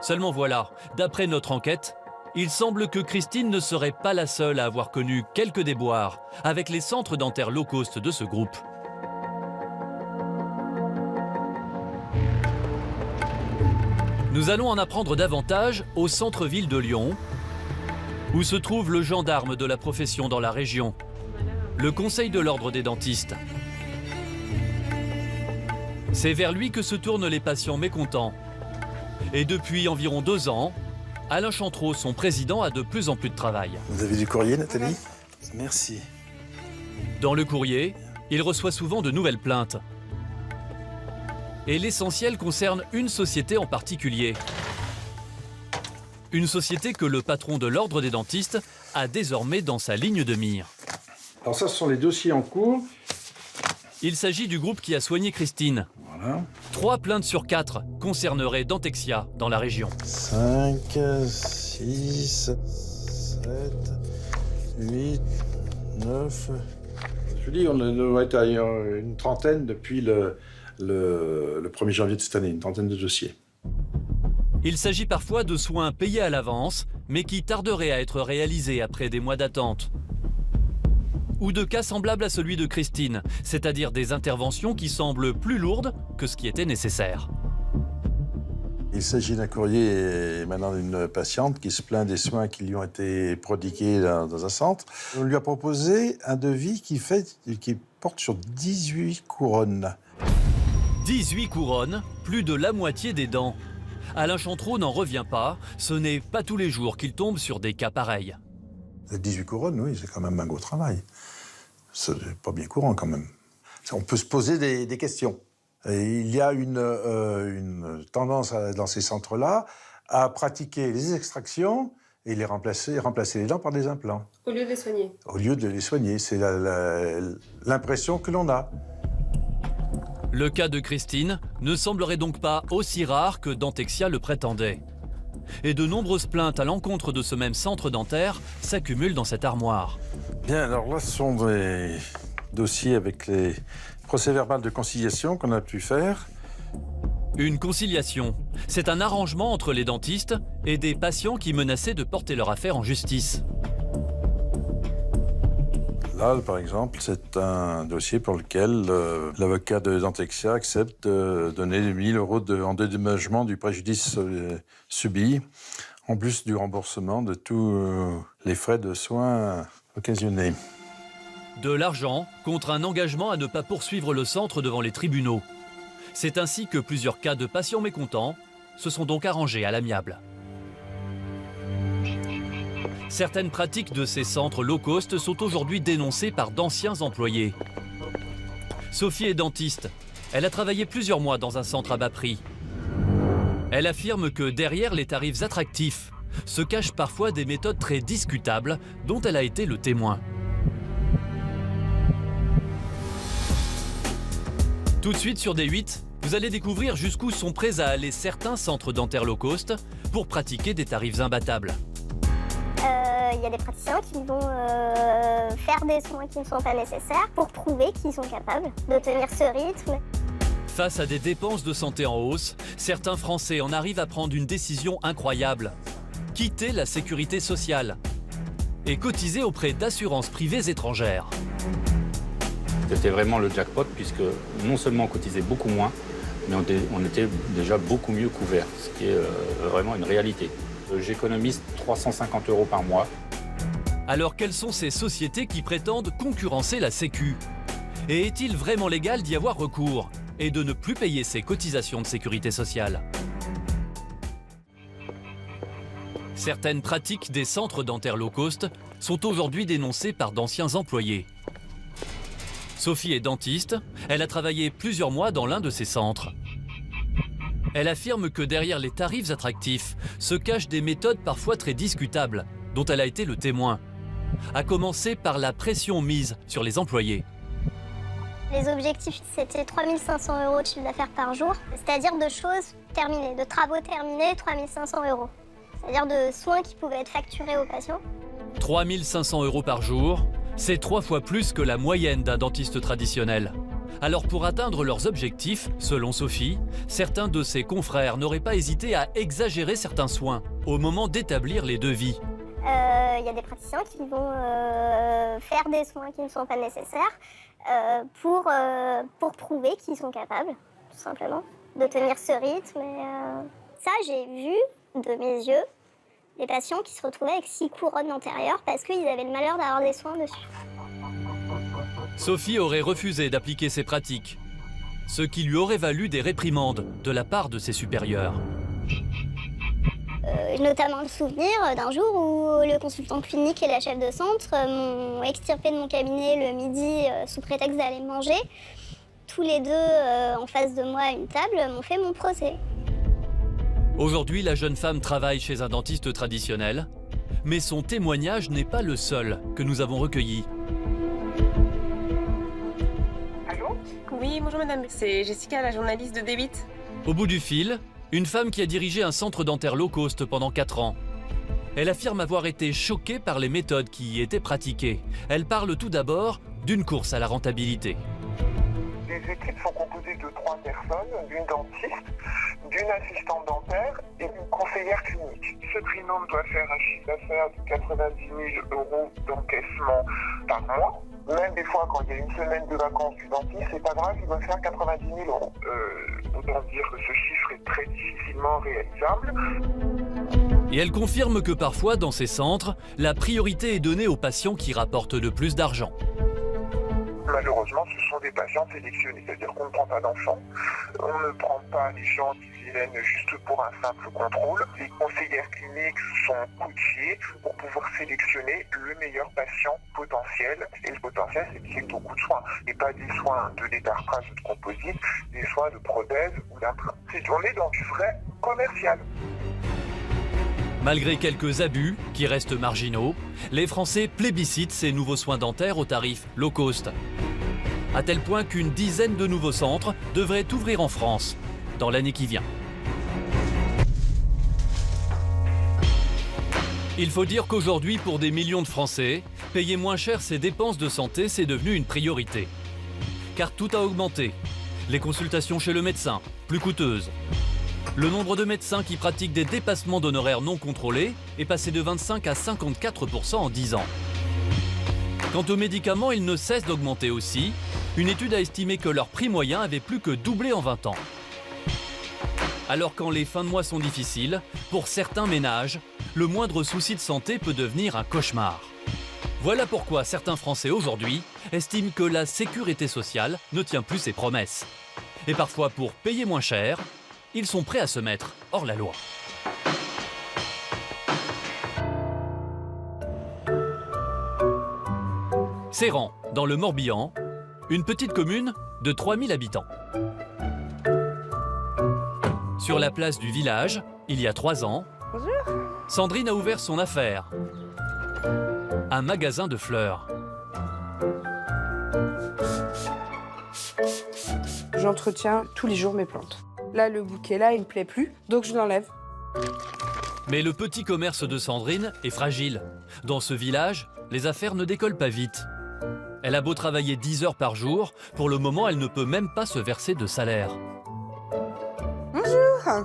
Seulement voilà, d'après notre enquête, il semble que Christine ne serait pas la seule à avoir connu quelques déboires avec les centres dentaires low cost de ce groupe. Nous allons en apprendre davantage au centre-ville de Lyon, où se trouve le gendarme de la profession dans la région, le Conseil de l'Ordre des dentistes. C'est vers lui que se tournent les patients mécontents. Et depuis environ 2 ans, Alain Chantreau, son président, a de plus en plus de travail. Vous avez du courrier, Nathalie? Merci. Dans le courrier, il reçoit souvent de nouvelles plaintes. Et l'essentiel concerne une société en particulier. Une société que le patron de l'Ordre des dentistes a désormais dans sa ligne de mire. Alors ça, ce sont les dossiers en cours. Il s'agit du groupe qui a soigné Christine. Voilà. 3 plaintes sur 4 concerneraient Dentexia dans la région. 5, 6, 7, 8, 9... Je dis, on doit être à une trentaine depuis le 1er janvier de cette année, une trentaine de dossiers. Il s'agit parfois de soins payés à l'avance, mais qui tarderaient à être réalisés après des mois d'attente. Ou de cas semblables à celui de Christine, c'est-à-dire des interventions qui semblent plus lourdes que ce qui était nécessaire. Il s'agit d'un courrier émanant d'une patiente qui se plaint des soins qui lui ont été prodigués dans un centre. On lui a proposé un devis qui porte sur 18 couronnes. 18 couronnes, plus de la moitié des dents. Alain Chantreau n'en revient pas, ce n'est pas tous les jours qu'il tombe sur des cas pareils. 18 couronnes, oui, c'est quand même un gros travail. C'est pas bien courant quand même. On peut se poser des questions. Et il y a une tendance dans ces centres-là à pratiquer les extractions et remplacer les dents par des implants. Au lieu de les soigner. Au lieu de les soigner, c'est l'impression que l'on a. Le cas de Christine ne semblerait donc pas aussi rare que Dentexia le prétendait. Et de nombreuses plaintes à l'encontre de ce même centre dentaire s'accumulent dans cette armoire. Bien, alors là, ce sont des dossiers avec les procès-verbal de conciliation qu'on a pu faire. Une conciliation, c'est un arrangement entre les dentistes et des patients qui menaçaient de porter leur affaire en justice. Là, par exemple, c'est un dossier pour lequel l'avocat de Dentexia accepte de donner 1 000 € en dédommagement du préjudice subi, en plus du remboursement de tous les frais de soins occasionnés. De l'argent contre un engagement à ne pas poursuivre le centre devant les tribunaux. C'est ainsi que plusieurs cas de patients mécontents se sont donc arrangés à l'amiable. Certaines pratiques de ces centres low cost sont aujourd'hui dénoncées par d'anciens employés. Sophie est dentiste. Elle a travaillé plusieurs mois dans un centre à bas prix. Elle affirme que derrière les tarifs attractifs se cachent parfois des méthodes très discutables dont elle a été le témoin. Tout de suite sur D8, vous allez découvrir jusqu'où sont prêts à aller certains centres dentaires low cost pour pratiquer des tarifs imbattables. Il y a des praticiens qui vont faire des soins qui ne sont pas nécessaires pour prouver qu'ils sont capables de tenir ce rythme. Face à des dépenses de santé en hausse, certains Français en arrivent à prendre une décision incroyable. Quitter la sécurité sociale et cotiser auprès d'assurances privées étrangères. C'était vraiment le jackpot puisque non seulement on cotisait beaucoup moins, mais on était déjà beaucoup mieux couverts, ce qui est vraiment une réalité. J'économise 350 € par mois. Alors quelles sont ces sociétés qui prétendent concurrencer la Sécu? Et est-il vraiment légal d'y avoir recours et de ne plus payer ses cotisations de sécurité sociale? Certaines pratiques des centres dentaires low cost sont aujourd'hui dénoncées par d'anciens employés. Sophie est dentiste, elle a travaillé plusieurs mois dans l'un de ces centres. Elle affirme que derrière les tarifs attractifs se cachent des méthodes parfois très discutables, dont elle a été le témoin. à commencer par la pression mise sur les employés. Les objectifs, c'était 3 500 € de chiffre d'affaires par jour, c'est-à-dire de choses terminées, de travaux terminés, 3 500 €. C'est-à-dire de soins qui pouvaient être facturés aux patients. 3 500 € par jour, c'est 3 fois plus que la moyenne d'un dentiste traditionnel. Alors pour atteindre leurs objectifs, selon Sophie, certains de ses confrères n'auraient pas hésité à exagérer certains soins au moment d'établir les devis. Il y a des praticiens qui vont faire des soins qui ne sont pas nécessaires pour prouver qu'ils sont capables, tout simplement, de tenir ce rythme. Ça, j'ai vu de mes yeux des patients qui se retrouvaient avec 6 couronnes antérieures parce qu'ils avaient le malheur d'avoir des soins dessus. Sophie aurait refusé d'appliquer ces pratiques, ce qui lui aurait valu des réprimandes de la part de ses supérieurs. Notamment le souvenir d'un jour où le consultant clinique et la chef de centre m'ont extirpé de mon cabinet le midi sous prétexte d'aller manger. Tous les deux, en face de moi à une table, m'ont fait mon procès. Aujourd'hui, la jeune femme travaille chez un dentiste traditionnel, mais son témoignage n'est pas le seul que nous avons recueilli. Allô? Oui, bonjour madame, c'est Jessica, la journaliste de D8. Au bout du fil, une femme qui a dirigé un centre dentaire low cost pendant 4 ans. Elle affirme avoir été choquée par les méthodes qui y étaient pratiquées. Elle parle tout d'abord d'une course à la rentabilité. Les équipes sont composées de 3 personnes, d'une dentiste, d'une assistante dentaire et d'une conseillère clinique. Ce trinôme doit faire un chiffre d'affaires de 90 000 € d'encaissement par mois. Même des fois, quand il y a une semaine de vacances du dentiste, c'est pas grave, il doit faire 90 000 €. Autant dire que ce chiffre est très difficilement réalisable. Et elle confirme que parfois, dans ces centres, la priorité est donnée aux patients qui rapportent le plus d'argent. Malheureusement, ce sont des patients sélectionnés, c'est-à-dire qu'on ne prend pas d'enfants, on ne prend pas les gens qui viennent juste pour un simple contrôle. Les conseillères cliniques sont coachées pour pouvoir sélectionner le meilleur patient potentiel. Et le potentiel, c'est qu'il y ait beaucoup de soins, et pas des soins de détartrage ou de composite, des soins de prothèse ou d'implant. On est dans du vrai commercial. Malgré quelques abus qui restent marginaux, les Français plébiscitent ces nouveaux soins dentaires au tarif low cost. À tel point qu'une dizaine de nouveaux centres devraient ouvrir en France dans l'année qui vient. Il faut dire qu'aujourd'hui, pour des millions de Français, payer moins cher ses dépenses de santé, c'est devenu une priorité. Car tout a augmenté. Les consultations chez le médecin, plus coûteuses. Le nombre de médecins qui pratiquent des dépassements d'honoraires non contrôlés est passé de 25 à 54% en 10 ans. Quant aux médicaments, ils ne cessent d'augmenter aussi. Une étude a estimé que leur prix moyen avait plus que doublé en 20 ans. Alors quand les fins de mois sont difficiles, pour certains ménages, le moindre souci de santé peut devenir un cauchemar. Voilà pourquoi certains Français aujourd'hui estiment que la sécurité sociale ne tient plus ses promesses. Et parfois, pour payer moins cher, ils sont prêts à se mettre hors la loi. Séran, dans le Morbihan, une petite commune de 3000 habitants. Sur la place du village, il y a 3 ans, Bonjour. Sandrine a ouvert son affaire. Un magasin de fleurs. J'entretiens tous les jours mes plantes. Là, le bouquet là, il me plaît plus, donc je l'enlève. Mais le petit commerce de Sandrine est fragile. Dans ce village, les affaires ne décollent pas vite. Elle a beau travailler 10 heures par jour, pour le moment, elle ne peut même pas se verser de salaire. Bonjour.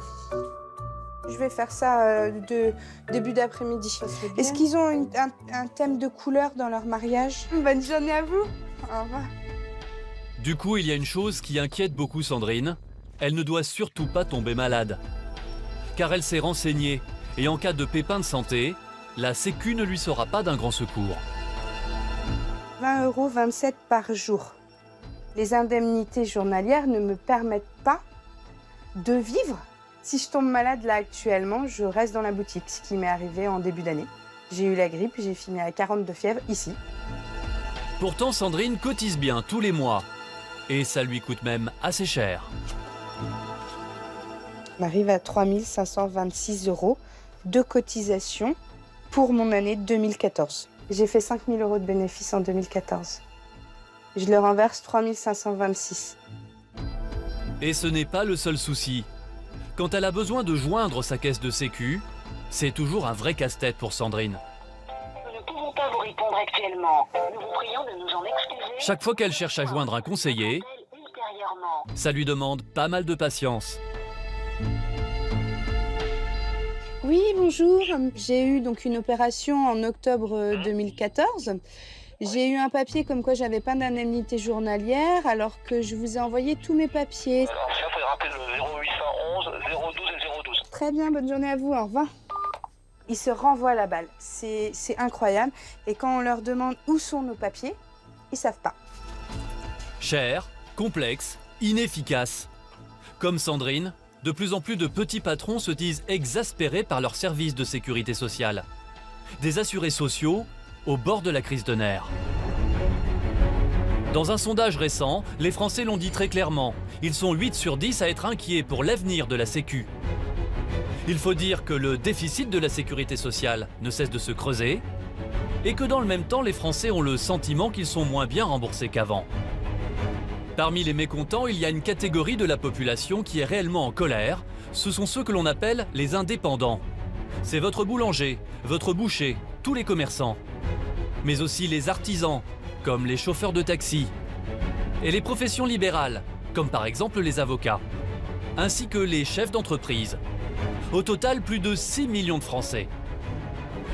Je vais faire ça de début d'après-midi. Est-ce qu'ils ont un thème de couleur dans leur mariage? Bonne journée à vous. Au revoir. Du coup, il y a une chose qui inquiète beaucoup Sandrine. Elle ne doit surtout pas tomber malade. Car elle s'est renseignée, et en cas de pépin de santé, la Sécu ne lui sera pas d'un grand secours. 20,27 € par jour. Les indemnités journalières ne me permettent pas de vivre. Si je tombe malade là actuellement, je reste dans la boutique, ce qui m'est arrivé en début d'année. J'ai eu la grippe, j'ai fini à 40 de fièvre ici. Pourtant, Sandrine cotise bien tous les mois. Et ça lui coûte même assez cher. On arrive à 3 526 € de cotisation pour mon année 2014. J'ai fait 5 000 € de bénéfices en 2014. Je leur en verse 3 526. Et ce n'est pas le seul souci. Quand elle a besoin de joindre sa caisse de sécu, c'est toujours un vrai casse-tête pour Sandrine. Nous ne pouvons pas vous répondre actuellement. Nous vous prions de nous en excuser. Chaque fois qu'elle cherche à joindre un conseiller, ça lui demande pas mal de patience. Oui, bonjour. J'ai eu donc une opération en octobre 2014. J'ai eu un papier comme quoi j'avais pas d'indemnité journalière alors que je vous ai envoyé tous mes papiers. Alors, il faudrait rappeler le 0811 012 et 012. Très bien, bonne journée à vous, au revoir. Ils se renvoient la balle, c'est incroyable. Et quand on leur demande où sont nos papiers, ils savent pas. Cher, complexe, inefficace. Comme Sandrine, de plus en plus de petits patrons se disent exaspérés par leurs services de sécurité sociale. Des assurés sociaux au bord de la crise de nerfs. Dans un sondage récent, les Français l'ont dit très clairement. Ils sont 8 sur 10 à être inquiets pour l'avenir de la Sécu. Il faut dire que le déficit de la sécurité sociale ne cesse de se creuser et que dans le même temps, les Français ont le sentiment qu'ils sont moins bien remboursés qu'avant. Parmi les mécontents, il y a une catégorie de la population qui est réellement en colère. Ce sont ceux que l'on appelle les indépendants. C'est votre boulanger, votre boucher, tous les commerçants. Mais aussi les artisans, comme les chauffeurs de taxi. Et les professions libérales, comme par exemple les avocats. Ainsi que les chefs d'entreprise. Au total, plus de 6 millions de Français.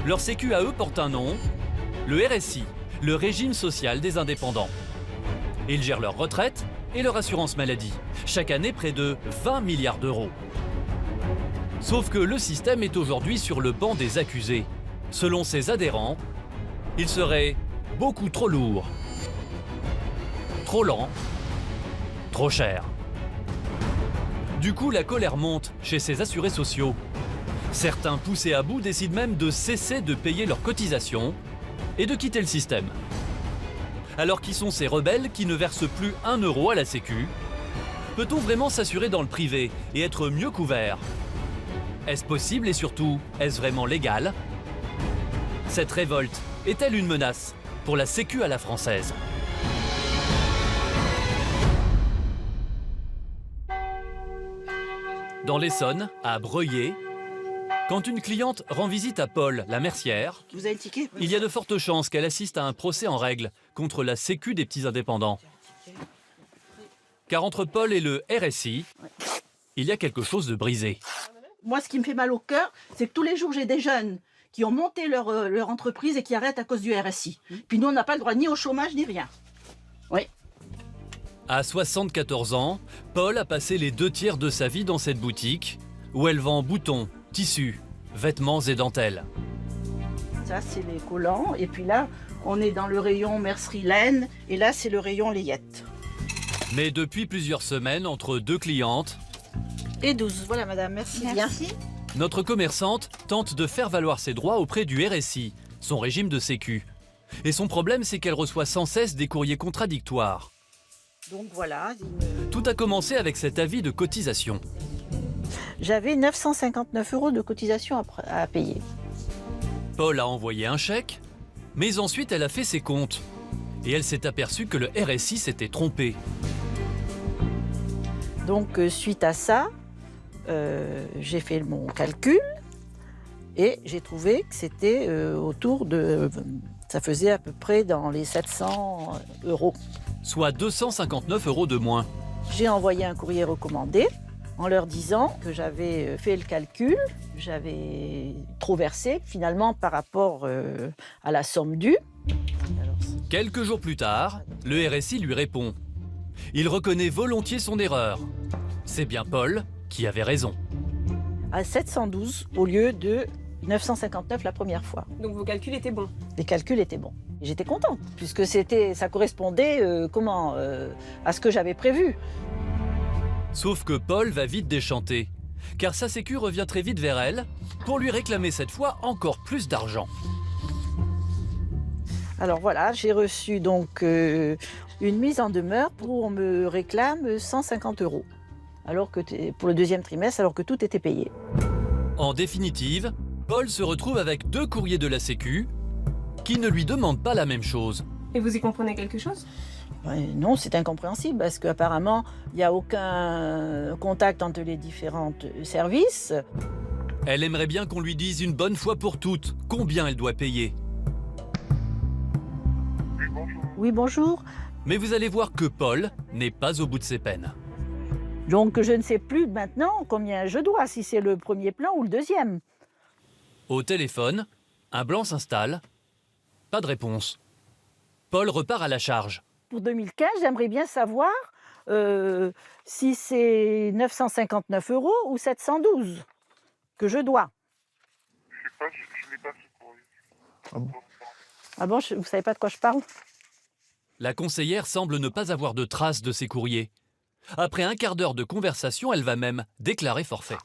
Leur sécu à eux porte un nom, le RSI, le régime social des indépendants. Ils gèrent leur retraite et leur assurance maladie. Chaque année, près de 20 milliards d'euros. Sauf que le système est aujourd'hui sur le banc des accusés. Selon ses adhérents, il serait beaucoup trop lourd, trop lent, trop cher. Du coup, la colère monte chez ces assurés sociaux. Certains, poussés à bout, décident même de cesser de payer leurs cotisations et de quitter le système. Alors qui sont ces rebelles qui ne versent plus 1 euro à la Sécu? Peut-on vraiment s'assurer dans le privé et être mieux couvert? Est-ce possible et surtout, est-ce vraiment légal? Cette révolte est-elle une menace pour la Sécu à la française? Dans l'Essonne, à Breuillé, quand une cliente rend visite à Paul, la mercière, Vous avez le ticket? il y a de fortes chances qu'elle assiste à un procès en règle contre la Sécu des petits indépendants. Car entre Paul et le RSI, il y a quelque chose de brisé. Moi, ce qui me fait mal au cœur, c'est que tous les jours, j'ai des jeunes qui ont monté leur entreprise et qui arrêtent à cause du RSI. Puis nous, on n'a pas le droit ni au chômage, ni rien. Oui. À 74 ans, Paul a passé les 2 tiers de sa vie dans cette boutique où elle vend boutons, tissus, vêtements et dentelles. Ça, c'est les collants. Et puis là, on est dans le rayon mercerie laine. Et là, c'est le rayon layette. Mais depuis plusieurs semaines, entre 2 clientes, Et 12. Voilà, madame. Merci bien. notre commerçante tente de faire valoir ses droits auprès du RSI, son régime de sécu. Et son problème, c'est qu'elle reçoit sans cesse des courriers contradictoires. Donc voilà. Tout a commencé avec cet avis de cotisation. J'avais 959 € de cotisation à payer. Paul a envoyé un chèque, mais ensuite elle a fait ses comptes. Et elle s'est aperçue que le RSI s'était trompé. Donc suite à ça, j'ai fait mon calcul et j'ai trouvé que c'était autour de... Ça faisait à peu près dans les 700 €. Soit 259 € de moins. J'ai envoyé un courrier recommandé en leur disant que j'avais fait le calcul, j'avais trop versé finalement par rapport à la somme due. Quelques jours plus tard, le RSI lui répond. Il reconnaît volontiers son erreur. C'est bien Paul qui avait raison. À 712 au lieu de 959 la première fois. Donc vos calculs étaient bons? Les calculs étaient bons. Et j'étais contente, puisque ça correspondait à ce que j'avais prévu. Sauf que Paul va vite déchanter, car sa sécu revient très vite vers elle pour lui réclamer cette fois encore plus d'argent. Alors voilà, j'ai reçu donc une mise en demeure où on me réclame 150 €, alors que pour le 2e trimestre, alors que tout était payé. En définitive, Paul se retrouve avec 2 courriers de la Sécu qui ne lui demandent pas la même chose. Et vous y comprenez quelque chose? Non, c'est incompréhensible parce qu'apparemment, il n'y a aucun contact entre les différents services. Elle aimerait bien qu'on lui dise une bonne fois pour toutes combien elle doit payer. Oui, bonjour. Mais vous allez voir que Paul n'est pas au bout de ses peines. Donc je ne sais plus maintenant combien je dois, si c'est le premier plan ou le deuxième. Au téléphone, un blanc s'installe. Pas de réponse. Paul repart à la charge. Pour 2015, j'aimerais bien savoir si c'est 959 € ou 712 que je dois. Je sais pas, je n'ai pas ce courrier. Ah bon, vous savez pas de quoi je parle? La conseillère semble ne pas avoir de traces de ses courriers. Après un quart d'heure de conversation, elle va même déclarer forfait.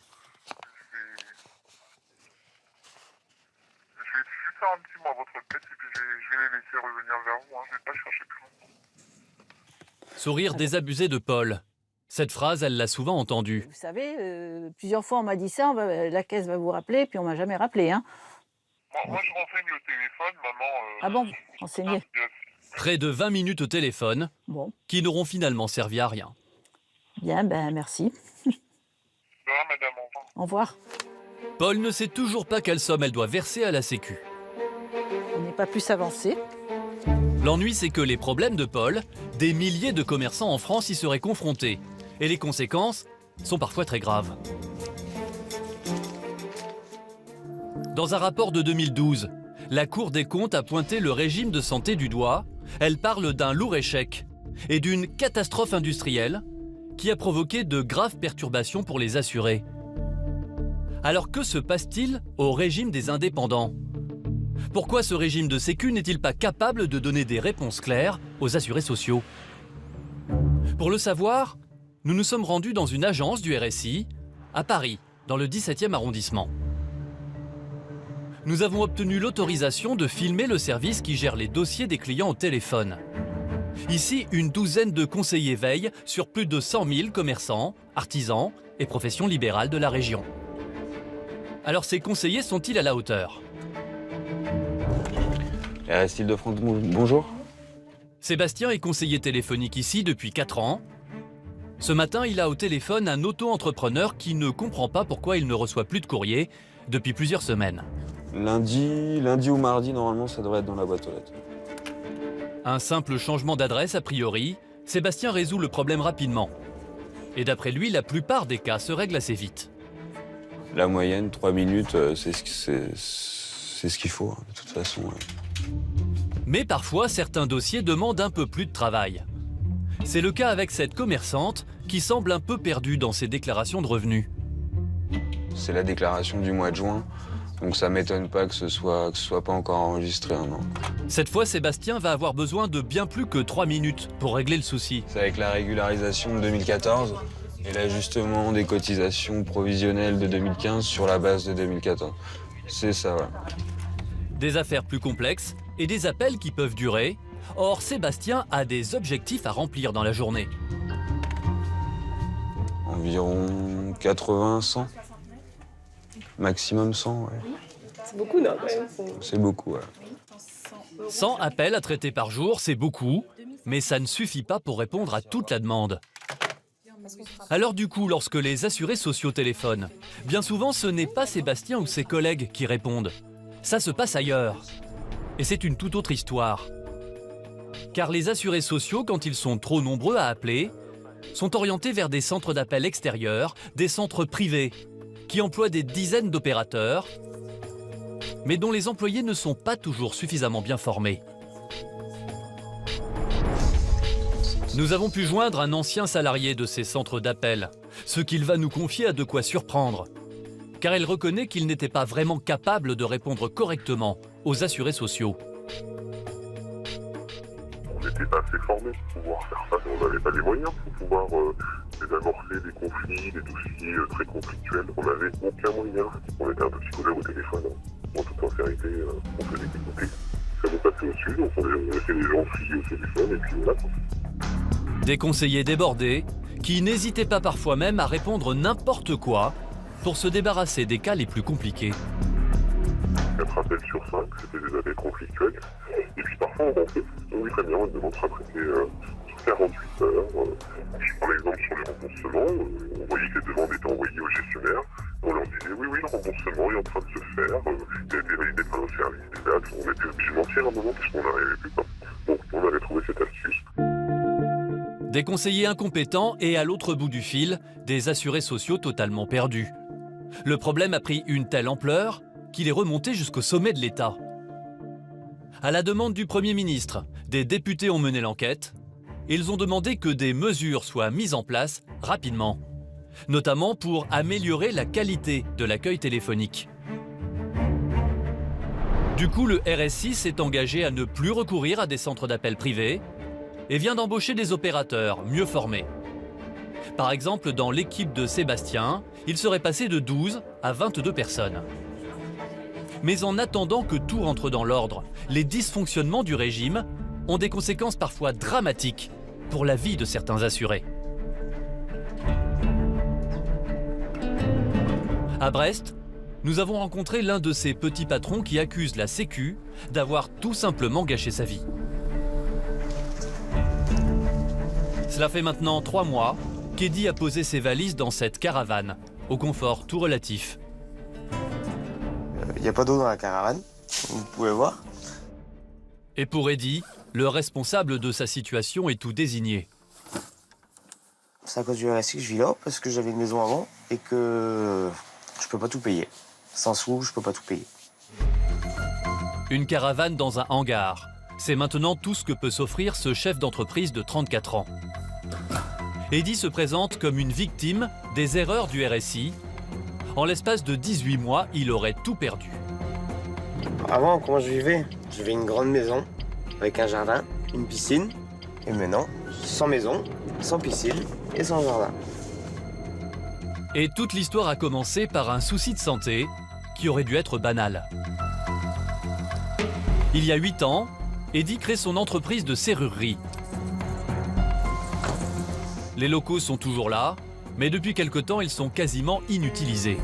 Je vais juste faire un petit mot à votre tête et puis je vais les laisser revenir vers vous. Je ne vais pas chercher plus longtemps. Sourire désabusé de Paul. Cette phrase, elle l'a souvent entendue. Vous savez, plusieurs fois on m'a dit ça, la caisse va vous rappeler, puis on m'a jamais rappelé. Hein. Moi, je renseigne le téléphone, maman. Ah bon, renseignez. Près de 20 minutes au téléphone, qui n'auront finalement servi à rien. Bien, merci. Madame, au revoir. Paul ne sait toujours pas quelle somme elle doit verser à la Sécu. On n'est pas plus avancé. L'ennui, c'est que les problèmes de Paul, des milliers de commerçants en France y seraient confrontés. Et les conséquences sont parfois très graves. Dans un rapport de 2012, la Cour des comptes a pointé le régime de santé du doigt. Elle parle d'un lourd échec et d'une catastrophe industrielle qui a provoqué de graves perturbations pour les assurés. Alors que se passe-t-il au régime des indépendants? Pourquoi ce régime de sécu n'est-il pas capable de donner des réponses claires aux assurés sociaux? Pour le savoir, nous nous sommes rendus dans une agence du RSI, à Paris, dans le 17e arrondissement. Nous avons obtenu l'autorisation de filmer le service qui gère les dossiers des clients au téléphone. Ici, une douzaine de conseillers veillent sur plus de 100 000 commerçants, artisans et professions libérales de la région. Alors ces conseillers sont-ils à la hauteur? RSI Île-de-France, bonjour. Sébastien est conseiller téléphonique ici depuis 4 ans. Ce matin, il a au téléphone un auto-entrepreneur qui ne comprend pas pourquoi il ne reçoit plus de courrier depuis plusieurs semaines. Lundi ou mardi, normalement, ça devrait être dans la boîte aux lettres. Un simple changement d'adresse, a priori, Sébastien résout le problème rapidement. Et d'après lui, la plupart des cas se règlent assez vite. La moyenne, 3 minutes, c'est ce qu'il faut, de toute façon. Mais parfois, certains dossiers demandent un peu plus de travail. C'est le cas avec cette commerçante qui semble un peu perdue dans ses déclarations de revenus. C'est la déclaration du mois de juin, donc ça m'étonne pas que ce soit pas encore enregistré un an. Cette fois, Sébastien va avoir besoin de bien plus que 3 minutes pour régler le souci. C'est avec la régularisation de 2014 et l'ajustement des cotisations provisionnelles de 2015 sur la base de 2014. C'est ça, voilà. Des affaires plus complexes et des appels qui peuvent durer. Or, Sébastien a des objectifs à remplir dans la journée. Environ 80, 100. Maximum 100, ouais. C'est beaucoup, non, quand même. C'est beaucoup, ouais. 100 appels à traiter par jour, c'est beaucoup, mais ça ne suffit pas pour répondre à toute la demande. Alors du coup, lorsque les assurés sociaux téléphonent, bien souvent ce n'est pas Sébastien ou ses collègues qui répondent. Ça se passe ailleurs. Et c'est une toute autre histoire. Car les assurés sociaux, quand ils sont trop nombreux à appeler, sont orientés vers des centres d'appel extérieurs, des centres privés, qui emploient des dizaines d'opérateurs, mais dont les employés ne sont pas toujours suffisamment bien formés. Nous avons pu joindre un ancien salarié de ces centres d'appel. Ce qu'il va nous confier a de quoi surprendre, car il reconnaît qu'il n'était pas vraiment capable de répondre correctement aux assurés sociaux. On n'était pas assez formés pour pouvoir faire ça, on n'avait pas les moyens pour pouvoir désamorcer des conflits, des dossiers très conflictuels. On n'avait aucun moyen. On était un peu psychologue au téléphone. En toute sincérité, on faisait écouter. Ça nous passait au-dessus, donc on laissait les gens filer au téléphone et puis voilà. Des conseillers débordés qui n'hésitaient pas parfois même à répondre n'importe quoi pour se débarrasser des cas les plus compliqués. 4 appels sur 5, c'était des appels conflictuels. Et puis parfois on rentrait, oui très bien, on demande sera traité sur 48 heures. Je prends l'exemple sur les remboursements, on voyait que les demandes étaient envoyées au gestionnaire. On leur disait oui, le remboursement est en train de se faire, il a été validé par nos services des dates. On était obligé de mentir à un moment parce qu'on n'arrivait plus. Donc on avait trouvé cette astuce. Des conseillers incompétents et à l'autre bout du fil, des assurés sociaux totalement perdus. Le problème a pris une telle ampleur qu'il est remonté jusqu'au sommet de l'État. À la demande du Premier ministre, des députés ont mené l'enquête. Ils ont demandé que des mesures soient mises en place rapidement, notamment pour améliorer la qualité de l'accueil téléphonique. Du coup, le RSI s'est engagé à ne plus recourir à des centres d'appel privés et vient d'embaucher des opérateurs mieux formés. Par exemple, dans l'équipe de Sébastien, il serait passé de 12 à 22 personnes. Mais en attendant que tout rentre dans l'ordre, les dysfonctionnements du régime ont des conséquences parfois dramatiques pour la vie de certains assurés. À Brest, nous avons rencontré l'un de ces petits patrons qui accuse la Sécu d'avoir tout simplement gâché sa vie. Cela fait maintenant 3 mois qu'Eddy a posé ses valises dans cette caravane, au confort tout relatif. Il n'y a pas d'eau dans la caravane, vous pouvez voir. Et pour Eddy, le responsable de sa situation est tout désigné. C'est à cause du RSI que je vis là, parce que j'avais une maison avant et que je peux pas tout payer. Sans sous, je peux pas tout payer. Une caravane dans un hangar. C'est maintenant tout ce que peut s'offrir ce chef d'entreprise de 34 ans. Eddy se présente comme une victime des erreurs du RSI. En l'espace de 18 mois, il aurait tout perdu. Avant, comment je vivais? J'avais une grande maison avec un jardin, une piscine. Et maintenant, sans maison, sans piscine et sans jardin. Et toute l'histoire a commencé par un souci de santé qui aurait dû être banal. Il y a 8 ans, Eddy crée son entreprise de serrurerie. Les locaux sont toujours là, mais depuis quelque temps, ils sont quasiment inutilisés.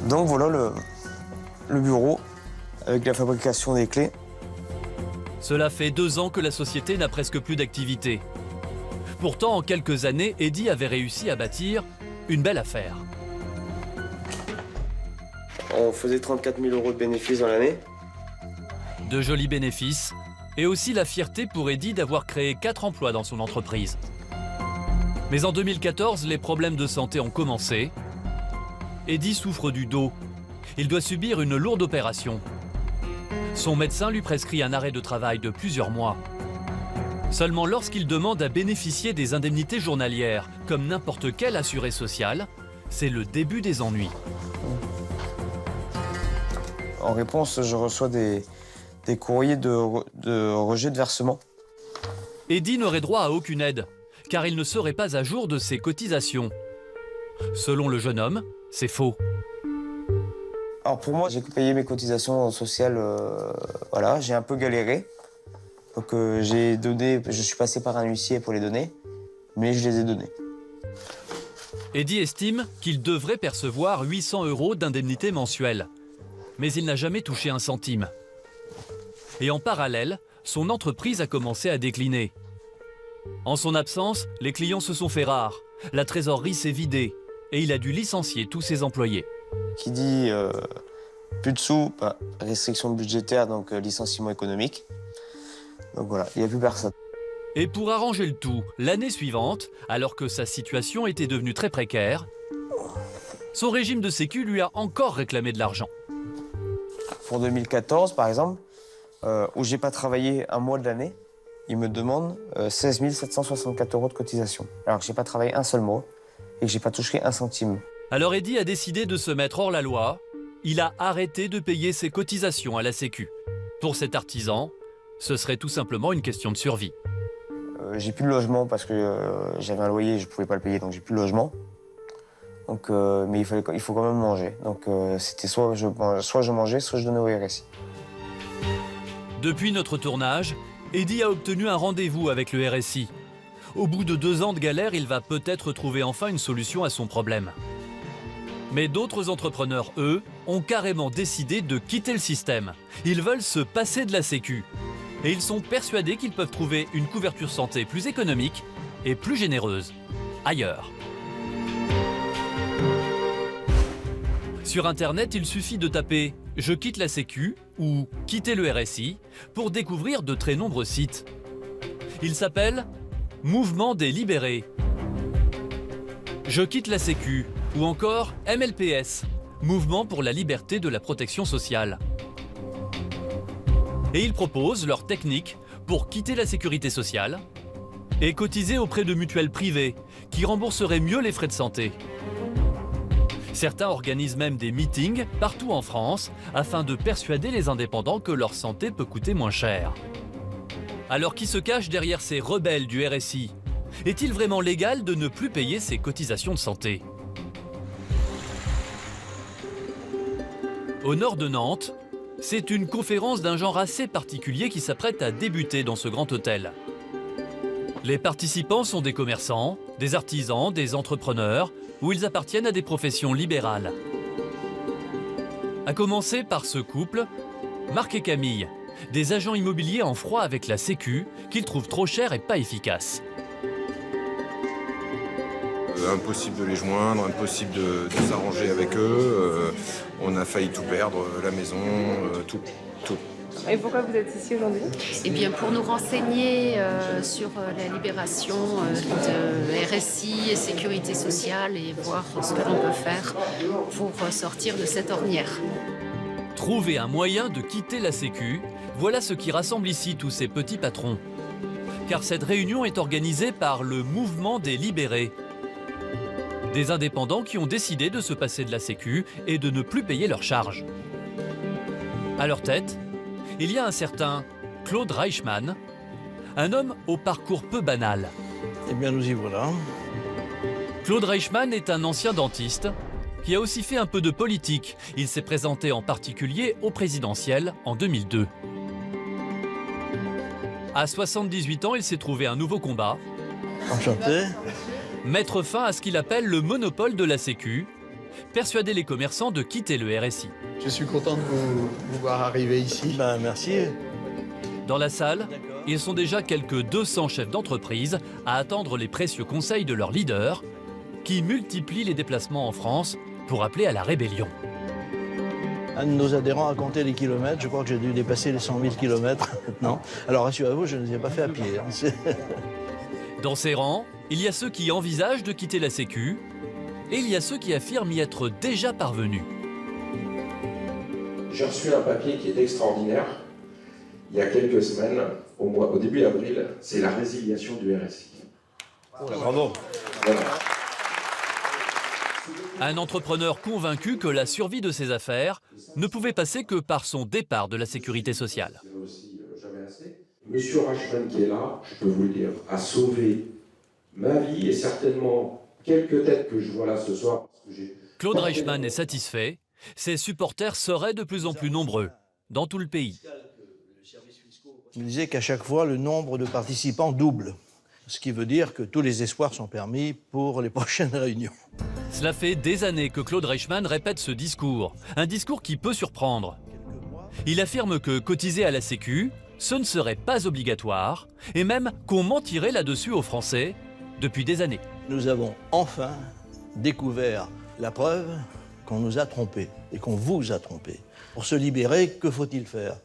Donc voilà le bureau avec la fabrication des clés. Cela fait 2 ans que la société n'a presque plus d'activité. Pourtant, en quelques années, Eddy avait réussi à bâtir une belle affaire. On faisait 34 000 € de bénéfices dans l'année. De jolis bénéfices, et aussi la fierté pour Eddy d'avoir créé 4 emplois dans son entreprise. Mais en 2014, les problèmes de santé ont commencé. Eddy souffre du dos. Il doit subir une lourde opération. Son médecin lui prescrit un arrêt de travail de plusieurs mois. Seulement lorsqu'il demande à bénéficier des indemnités journalières, comme n'importe quel assuré social, c'est le début des ennuis. En réponse, je reçois des courriers de rejet de versement. Eddy n'aurait droit à aucune aide, car il ne serait pas à jour de ses cotisations. Selon le jeune homme, c'est faux. Alors pour moi, j'ai payé mes cotisations sociales, voilà, j'ai un peu galéré. Donc j'ai donné, je suis passé par un huissier pour les donner, mais je les ai donnés. Eddy estime qu'il devrait percevoir 800 € d'indemnité mensuelle. Mais il n'a jamais touché un centime. Et en parallèle, son entreprise a commencé à décliner. En son absence, les clients se sont fait rares, la trésorerie s'est vidée et il a dû licencier tous ses employés. Qui dit plus de sous, bah, restriction budgétaire, donc licenciement économique. Donc voilà, il n'y a plus personne. Et pour arranger le tout, l'année suivante, alors que sa situation était devenue très précaire, son régime de sécu lui a encore réclamé de l'argent. Pour 2014, par exemple, où j'ai pas travaillé un mois de l'année, il me demande 16 764 € de cotisation. Alors que j'ai pas travaillé un seul mois et que j'ai pas touché un centime. Alors Eddy a décidé de se mettre hors la loi. Il a arrêté de payer ses cotisations à la Sécu. Pour cet artisan, ce serait tout simplement une question de survie. J'ai plus de logement parce que j'avais un loyer et je pouvais pas le payer, donc j'ai plus de logement. Donc, mais il faut quand même manger. Donc c'était soit je mangeais, soit je donnais au RSI. Depuis notre tournage, Eddy a obtenu un rendez-vous avec le RSI. Au bout de 2 ans de galère, il va peut-être trouver enfin une solution à son problème. Mais d'autres entrepreneurs, eux, ont carrément décidé de quitter le système. Ils veulent se passer de la Sécu. Et ils sont persuadés qu'ils peuvent trouver une couverture santé plus économique et plus généreuse ailleurs. Sur Internet, il suffit de taper « Je quitte la Sécu » ou « Quitter le RSI » pour découvrir de très nombreux sites. Il s'appelle « Mouvement des libérés »,« Je quitte la Sécu » ou encore « MLPS », Mouvement pour la liberté de la protection sociale. Et ils proposent leurs techniques pour quitter la sécurité sociale et cotiser auprès de mutuelles privées qui rembourseraient mieux les frais de santé. Certains organisent même des meetings partout en France afin de persuader les indépendants que leur santé peut coûter moins cher. Alors qui se cache derrière ces rebelles du RSI? Est-il vraiment légal de ne plus payer ses cotisations de santé? Au nord de Nantes, c'est une conférence d'un genre assez particulier qui s'apprête à débuter dans ce grand hôtel. Les participants sont des commerçants, des artisans, des entrepreneurs, ou ils appartiennent à des professions libérales. À commencer par ce couple, Marc et Camille, des agents immobiliers en froid avec la Sécu, qu'ils trouvent trop chers et pas efficaces. Impossible de les joindre, impossible de s'arranger avec eux. On a failli tout perdre, la maison, tout. Et pourquoi vous êtes ici aujourd'hui? Eh bien, pour nous renseigner sur la libération de RSI et sécurité sociale et voir ce que l'on peut faire pour sortir de cette ornière. Trouver un moyen de quitter la Sécu, voilà ce qui rassemble ici tous ces petits patrons. Car cette réunion est organisée par le Mouvement des libérés. Des indépendants qui ont décidé de se passer de la Sécu et de ne plus payer leurs charges. À leur tête, il y a un certain Claude Reichmann, un homme au parcours peu banal. Eh bien, nous y voilà. Claude Reichmann est un ancien dentiste qui a aussi fait un peu de politique. Il s'est présenté en particulier au présidentiel en 2002. À 78 ans, il s'est trouvé un nouveau combat. Enchanté. Mettre fin à ce qu'il appelle le monopole de la Sécu, persuader les commerçants de quitter le RSI. Je suis content de vous voir arriver ici. Ben, merci. Dans la salle, ils sont déjà quelques 200 chefs d'entreprise à attendre les précieux conseils de leurs leaders, qui multiplient les déplacements en France pour appeler à la rébellion. Un de nos adhérents a compté les kilomètres. Je crois que j'ai dû dépasser les 100 000 kilomètres. Non. Alors rassurez-vous, je ne les ai pas fait à pied. Dans ces rangs, il y a ceux qui envisagent de quitter la Sécu et il y a ceux qui affirment y être déjà parvenus. J'ai reçu un papier qui est extraordinaire. Il y a quelques semaines, au début avril, c'est la résiliation du RSI. Bravo. Voilà. Un entrepreneur convaincu que la survie de ses affaires ne pouvait passer que par son départ de la sécurité sociale. Monsieur Reichmann qui est là, je peux vous le dire, a sauvé ma vie et certainement quelques têtes que je vois là ce soir. Claude Reichmann est satisfait. Ses supporters seraient de plus en plus nombreux dans tout le pays. Il disait qu'à chaque fois, le nombre de participants double. Ce qui veut dire que tous les espoirs sont permis pour les prochaines réunions. Cela fait des années que Claude Reichmann répète ce discours. Un discours qui peut surprendre. Il affirme que cotiser à la Sécu, ce ne serait pas obligatoire, et même qu'on mentirait là-dessus aux Français depuis des années. Nous avons enfin découvert la preuve qu'on nous a trompés et qu'on vous a trompés. Pour se libérer, que faut-il faire?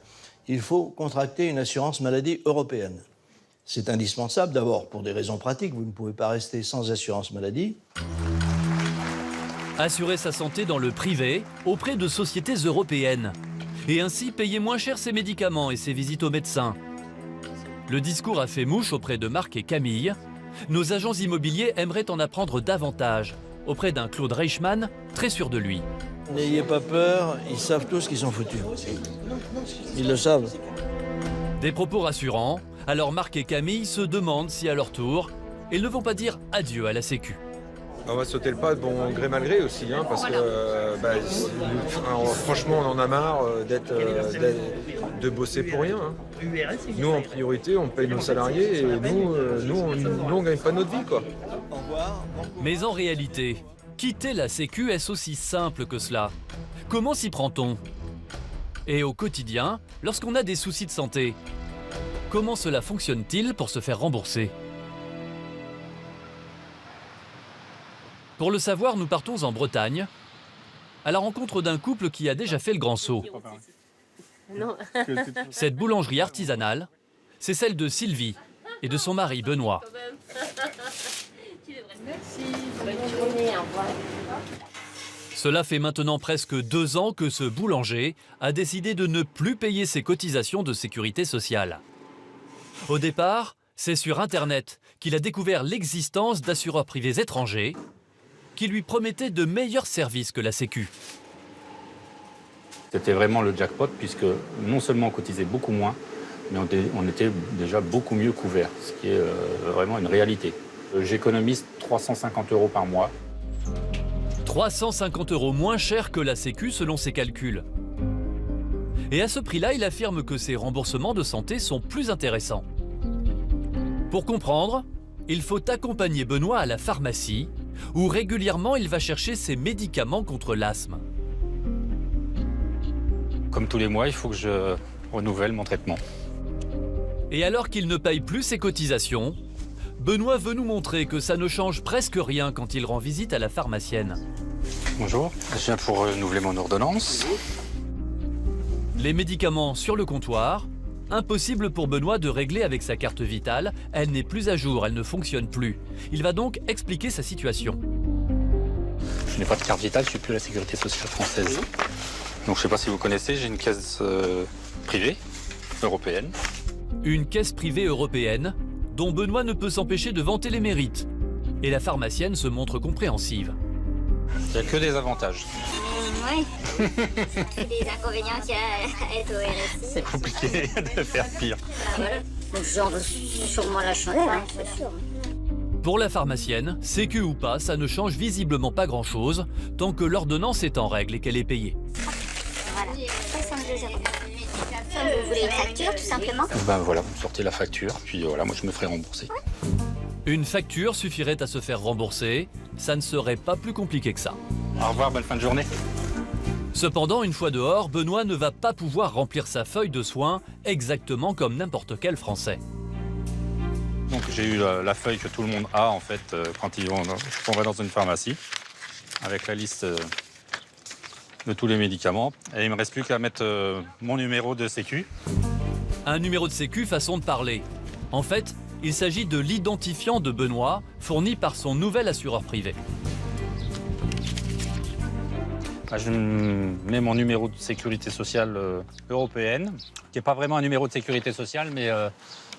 Il faut contracter une assurance maladie européenne. C'est indispensable d'abord pour des raisons pratiques. Vous ne pouvez pas rester sans assurance maladie. Assurer sa santé dans le privé auprès de sociétés européennes et ainsi payer moins cher ses médicaments et ses visites au médecin. Le discours a fait mouche auprès de Marc et Camille. Nos agents immobiliers aimeraient en apprendre davantage auprès d'un Claude Reichmann très sûr de lui. N'ayez pas peur, ils savent tous qu'ils sont foutus. Ils le savent. Des propos rassurants, alors Marc et Camille se demandent si à leur tour, ils ne vont pas dire adieu à la Sécu. On va sauter le pas de bon gré mal gré aussi, hein, parce que franchement on en a marre de bosser pour rien. Hein. Nous en priorité on paye nos salariés et nous on ne gagne pas notre vie, quoi. Mais en réalité, Quitter la Sécu, est-ce aussi simple que cela? Comment s'y prend-on? Et au quotidien, lorsqu'on a des soucis de santé, comment cela fonctionne-t-il pour se faire rembourser? Pour le savoir, nous partons en Bretagne, à la rencontre d'un couple qui a déjà fait le grand saut. Cette boulangerie artisanale, c'est celle de Sylvie et de son mari Benoît. Cela fait maintenant presque 2 ans que ce boulanger a décidé de ne plus payer ses cotisations de sécurité sociale. Au départ, c'est sur Internet qu'il a découvert l'existence d'assureurs privés étrangers qui lui promettaient de meilleurs services que la Sécu. C'était vraiment le jackpot puisque non seulement on cotisait beaucoup moins, mais on était déjà beaucoup mieux couverts, ce qui est vraiment une réalité. J'économise 350 € par mois. 350 € moins cher que la Sécu selon ses calculs. Et à ce prix-là, il affirme que ses remboursements de santé sont plus intéressants. Pour comprendre, il faut accompagner Benoît à la pharmacie, où régulièrement il va chercher ses médicaments contre l'asthme. Comme tous les mois, il faut que je renouvelle mon traitement. Et alors qu'il ne paye plus ses cotisations, Benoît veut nous montrer que ça ne change presque rien quand il rend visite à la pharmacienne. Bonjour, je viens pour renouveler mon ordonnance. Les médicaments sur le comptoir. Impossible pour Benoît de régler avec sa carte vitale. Elle n'est plus à jour, elle ne fonctionne plus. Il va donc expliquer sa situation. Je n'ai pas de carte vitale, je ne suis plus à la sécurité sociale française. Donc je ne sais pas si vous connaissez, j'ai une caisse privée européenne. Une caisse privée européenne dont Benoît ne peut s'empêcher de vanter les mérites. Et la pharmacienne se montre compréhensive. Il n'y a que des avantages. Oui, c'est des inconvénients qu'il y a à être au RSI. C'est compliqué de faire pire. Voilà. Donc j'en veux sûrement la changer, hein, c'est sûr. Pour la pharmacienne, Sécu ou pas, ça ne change visiblement pas grand-chose tant que l'ordonnance est en règle et qu'elle est payée. Voilà, 62 €. Vous voulez une facture, tout simplement? Ben voilà, vous sortez la facture, puis voilà, moi je me ferai rembourser. Une facture suffirait à se faire rembourser, ça ne serait pas plus compliqué que ça. Au revoir, bonne fin de journée. Cependant, une fois dehors, Benoît ne va pas pouvoir remplir sa feuille de soins exactement comme n'importe quel Français. Donc j'ai eu la feuille que tout le monde a en fait quand on va dans une pharmacie, avec la liste de tous les médicaments. Et il ne me reste plus qu'à mettre mon numéro de sécu. Un numéro de sécu façon de parler. En fait, il s'agit de l'identifiant de Benoît fourni par son nouvel assureur privé. Je mets mon numéro de sécurité sociale européenne, qui n'est pas vraiment un numéro de sécurité sociale, mais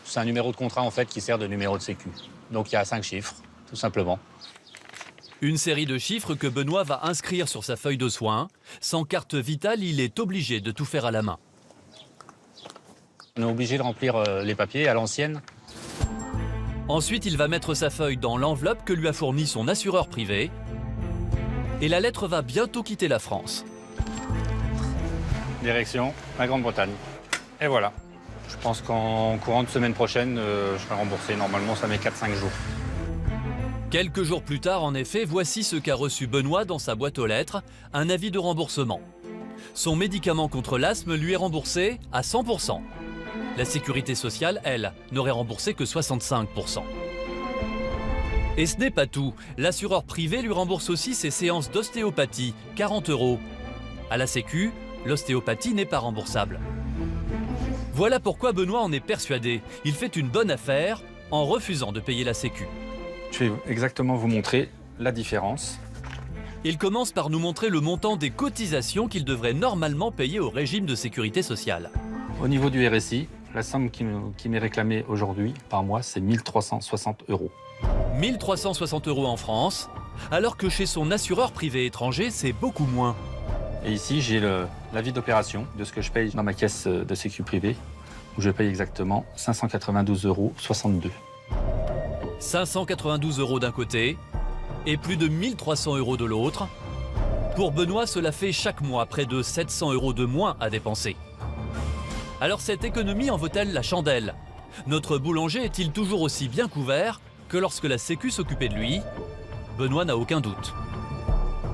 c'est un numéro de contrat en fait qui sert de numéro de sécu. Donc il y a 5 chiffres, tout simplement. Une série de chiffres que Benoît va inscrire sur sa feuille de soins. Sans carte vitale, il est obligé de tout faire à la main. On est obligé de remplir les papiers à l'ancienne. Ensuite, il va mettre sa feuille dans l'enveloppe que lui a fournie son assureur privé. Et la lettre va bientôt quitter la France. Direction la Grande-Bretagne. Et voilà. Je pense qu'en courant de semaine prochaine, je serai remboursé. Normalement, ça met 4-5 jours. Quelques jours plus tard, en effet, voici ce qu'a reçu Benoît dans sa boîte aux lettres, un avis de remboursement. Son médicament contre l'asthme lui est remboursé à 100%. La sécurité sociale, elle, n'aurait remboursé que 65%. Et ce n'est pas tout. L'assureur privé lui rembourse aussi ses séances d'ostéopathie, 40 €. À la Sécu, l'ostéopathie n'est pas remboursable. Voilà pourquoi Benoît en est persuadé. Il fait une bonne affaire en refusant de payer la Sécu. Je vais exactement vous montrer la différence. Il commence par nous montrer le montant des cotisations qu'il devrait normalement payer au régime de sécurité sociale. Au niveau du RSI, la somme qui m'est réclamée aujourd'hui par mois, c'est 1 360 €. 1 360 € en France, alors que chez son assureur privé étranger, c'est beaucoup moins. Et ici, j'ai l'avis d'opération de ce que je paye dans ma caisse de sécu privée, où je paye exactement 592,62 €. 592 € d'un côté et plus de 1 300 € de l'autre. Pour Benoît, cela fait chaque mois près de 700 € de moins à dépenser. Alors cette économie en vaut-elle la chandelle? Notre boulanger est-il toujours aussi bien couvert que lorsque la Sécu s'occupait de lui? Benoît n'a aucun doute.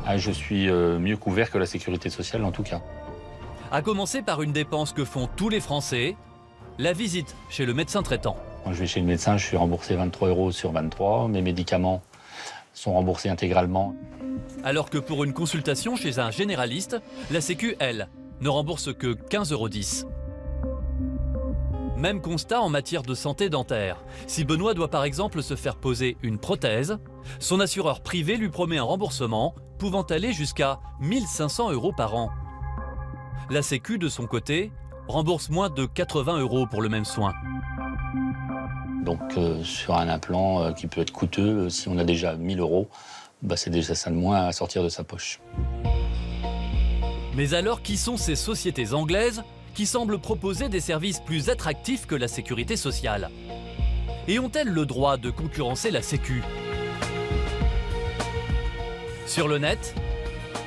Ah, je suis mieux couvert que la sécurité sociale en tout cas. À commencer par une dépense que font tous les Français, la visite chez le médecin traitant. Quand je vais chez le médecin, je suis remboursé 23 € sur 23. Mes médicaments sont remboursés intégralement. Alors que pour une consultation chez un généraliste, la Sécu, elle, ne rembourse que 15,10 €. Même constat en matière de santé dentaire. Si Benoît doit par exemple se faire poser une prothèse, son assureur privé lui promet un remboursement pouvant aller jusqu'à 1 500 € par an. La Sécu, de son côté, rembourse moins de 80 € pour le même soin. Donc sur un implant qui peut être coûteux, si on a déjà 1 000 €, bah, c'est déjà ça de moins à sortir de sa poche. Mais alors, qui sont ces sociétés anglaises qui semblent proposer des services plus attractifs que la sécurité sociale? Et ont-elles le droit de concurrencer la Sécu? Sur le net,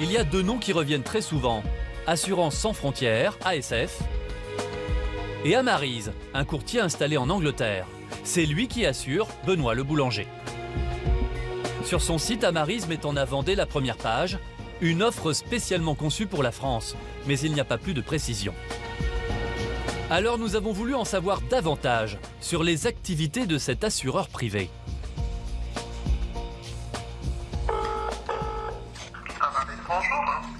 il y a deux noms qui reviennent très souvent. Assurance Sans Frontières, ASF, et Amarise, un courtier installé en Angleterre. C'est lui qui assure Benoît le boulanger. Sur son site, Amarise met en avant dès la première page une offre spécialement conçue pour la France, mais il n'y a pas plus de précision. Alors nous avons voulu en savoir davantage sur les activités de cet assureur privé.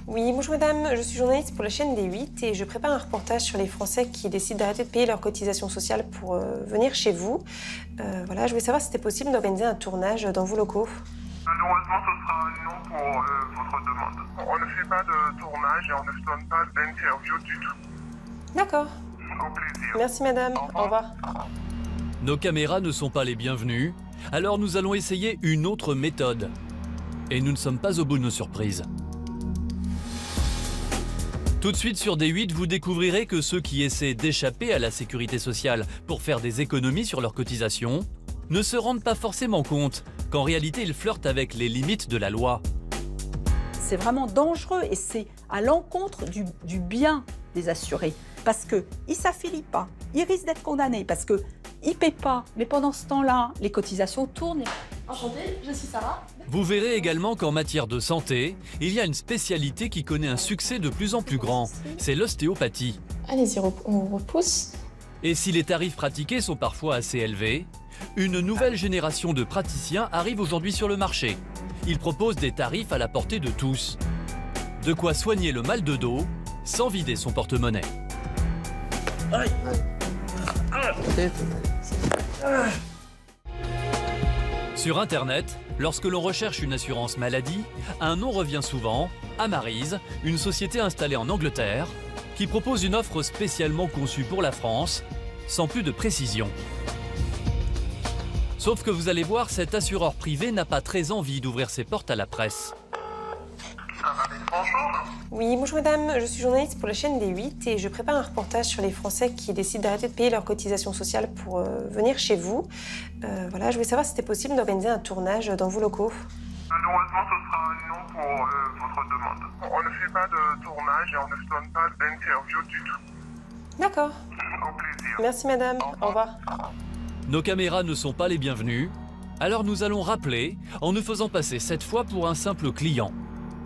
Oui, bonjour madame, je suis journaliste pour la chaîne D8 et je prépare un reportage sur les Français qui décident d'arrêter de payer leurs cotisations sociales pour venir chez vous. Voilà, je voulais savoir si c'était possible d'organiser un tournage dans vos locaux. Malheureusement, ce sera un non pour votre demande. On ne fait pas de tournage et on ne se donne pas d'interview du tout. D'accord. Au plaisir. Merci madame, au revoir. Nos caméras ne sont pas les bienvenues, alors nous allons essayer une autre méthode. Et nous ne sommes pas au bout de nos surprises. Tout de suite sur D8, vous découvrirez que ceux qui essaient d'échapper à la sécurité sociale pour faire des économies sur leurs cotisations ne se rendent pas forcément compte qu'en réalité ils flirtent avec les limites de la loi. C'est vraiment dangereux et c'est à l'encontre du bien des assurés. Parce qu'ils ne s'affilient pas, ils risquent d'être condamnés parce qu'ils ne paient pas. Mais pendant ce temps-là, les cotisations tournent. Enchantée, je suis Sarah. Vous verrez également qu'en matière de santé, il y a une spécialité qui connaît un succès de plus en plus grand, c'est l'ostéopathie. Allez-y, on repousse. Et si les tarifs pratiqués sont parfois assez élevés, une nouvelle génération de praticiens arrive aujourd'hui sur le marché. Ils proposent des tarifs à la portée de tous. De quoi soigner le mal de dos sans vider son porte-monnaie. Sur Internet, lorsque l'on recherche une assurance maladie, un nom revient souvent, Amarise, une société installée en Angleterre, qui propose une offre spécialement conçue pour la France, sans plus de précision. Sauf que vous allez voir, cet assureur privé n'a pas très envie d'ouvrir ses portes à la presse. Oui, bonjour madame, je suis journaliste pour la chaîne D8 et je prépare un reportage sur les Français qui décident d'arrêter de payer leurs cotisations sociales pour venir chez vous. Voilà, je voulais savoir si c'était possible d'organiser un tournage dans vos locaux. Malheureusement, ce sera un non pour votre demande. On ne fait pas de tournage et on ne se donne pas d'interview du tout. D'accord. Au plaisir. Merci madame, au revoir. Nos caméras ne sont pas les bienvenues, alors nous allons rappeler en nous faisant passer cette fois pour un simple client.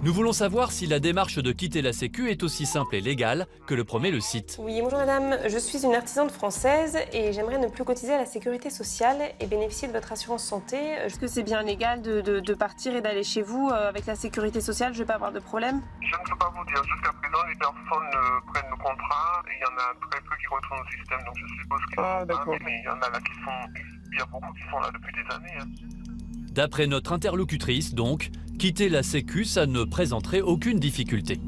Nous voulons savoir si la démarche de quitter la Sécu est aussi simple et légale que le promet le site. Oui, bonjour madame, je suis une artisane française et j'aimerais ne plus cotiser à la sécurité sociale et bénéficier de votre assurance santé. Est-ce que c'est bien légal de partir et d'aller chez vous avec la sécurité sociale? Je ne vais pas avoir de problème? Je ne peux pas vous dire. Jusqu'à présent, les personnes prennent le contrat et il y en a très peu qui retournent au système. Donc je suppose qu'ils sont pas, mais il y en a là qui sont... Il y a beaucoup qui sont là depuis des années. Hein. D'après notre interlocutrice, donc, quitter la Sécu, ça ne présenterait aucune difficulté.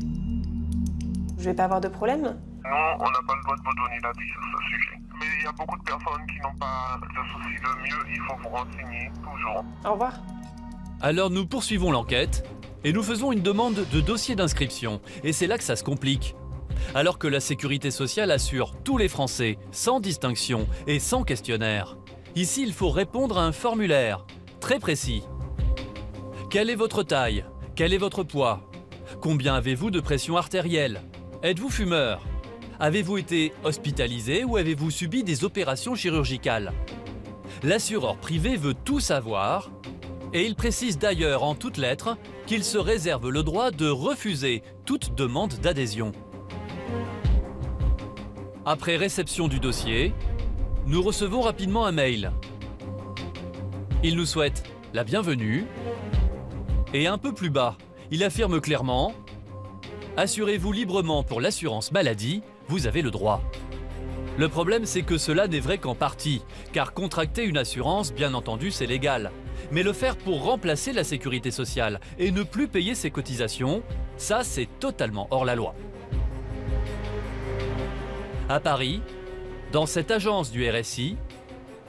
Je vais pas avoir de problème? Non, on n'a pas le droit de vous donner l'avis sur ce sujet. Mais il y a beaucoup de personnes qui n'ont pas de soucis. Le mieux, il faut vous renseigner toujours. Au revoir. Alors nous poursuivons l'enquête et nous faisons une demande de dossier d'inscription. Et c'est là que ça se complique. Alors que la sécurité sociale assure tous les Français, sans distinction et sans questionnaire. Ici, il faut répondre à un formulaire très précis. Quelle est votre taille? Quel est votre poids? Combien avez-vous de pression artérielle? Êtes-vous fumeur? Avez-vous été hospitalisé ou avez-vous subi des opérations chirurgicales? L'assureur privé veut tout savoir Et il précise d'ailleurs en toutes lettres qu'il se réserve le droit de refuser toute demande d'adhésion. Après réception du dossier, nous recevons rapidement un mail. Il nous souhaite la bienvenue et un peu plus bas, il affirme clairement « Assurez-vous librement pour l'assurance maladie, vous avez le droit ». Le problème, c'est que cela n'est vrai qu'en partie, car contracter une assurance, bien entendu, c'est légal. Mais le faire pour remplacer la sécurité sociale et ne plus payer ses cotisations, ça, c'est totalement hors la loi. À Paris, dans cette agence du RSI,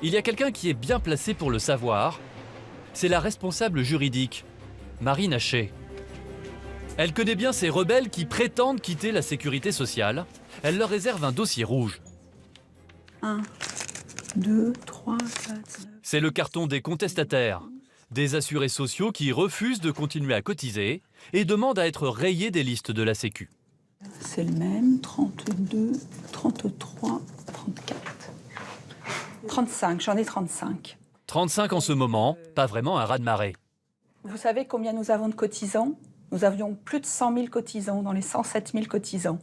il y a quelqu'un qui est bien placé pour le savoir. C'est la responsable juridique, Marie Nacher. Elle connaît bien ces rebelles qui prétendent quitter la sécurité sociale. Elle leur réserve un dossier rouge. 1, 2, 3, 4, 9. C'est le carton des contestataires, des assurés sociaux qui refusent de continuer à cotiser et demandent à être rayés des listes de la Sécu. C'est le même, 32, 33, 34. 35, j'en ai 35. 35 en ce moment, pas vraiment un raz-de-marée. Vous savez combien nous avons de cotisants? Nous avions plus de 100 000 cotisants dans les 107 000 cotisants.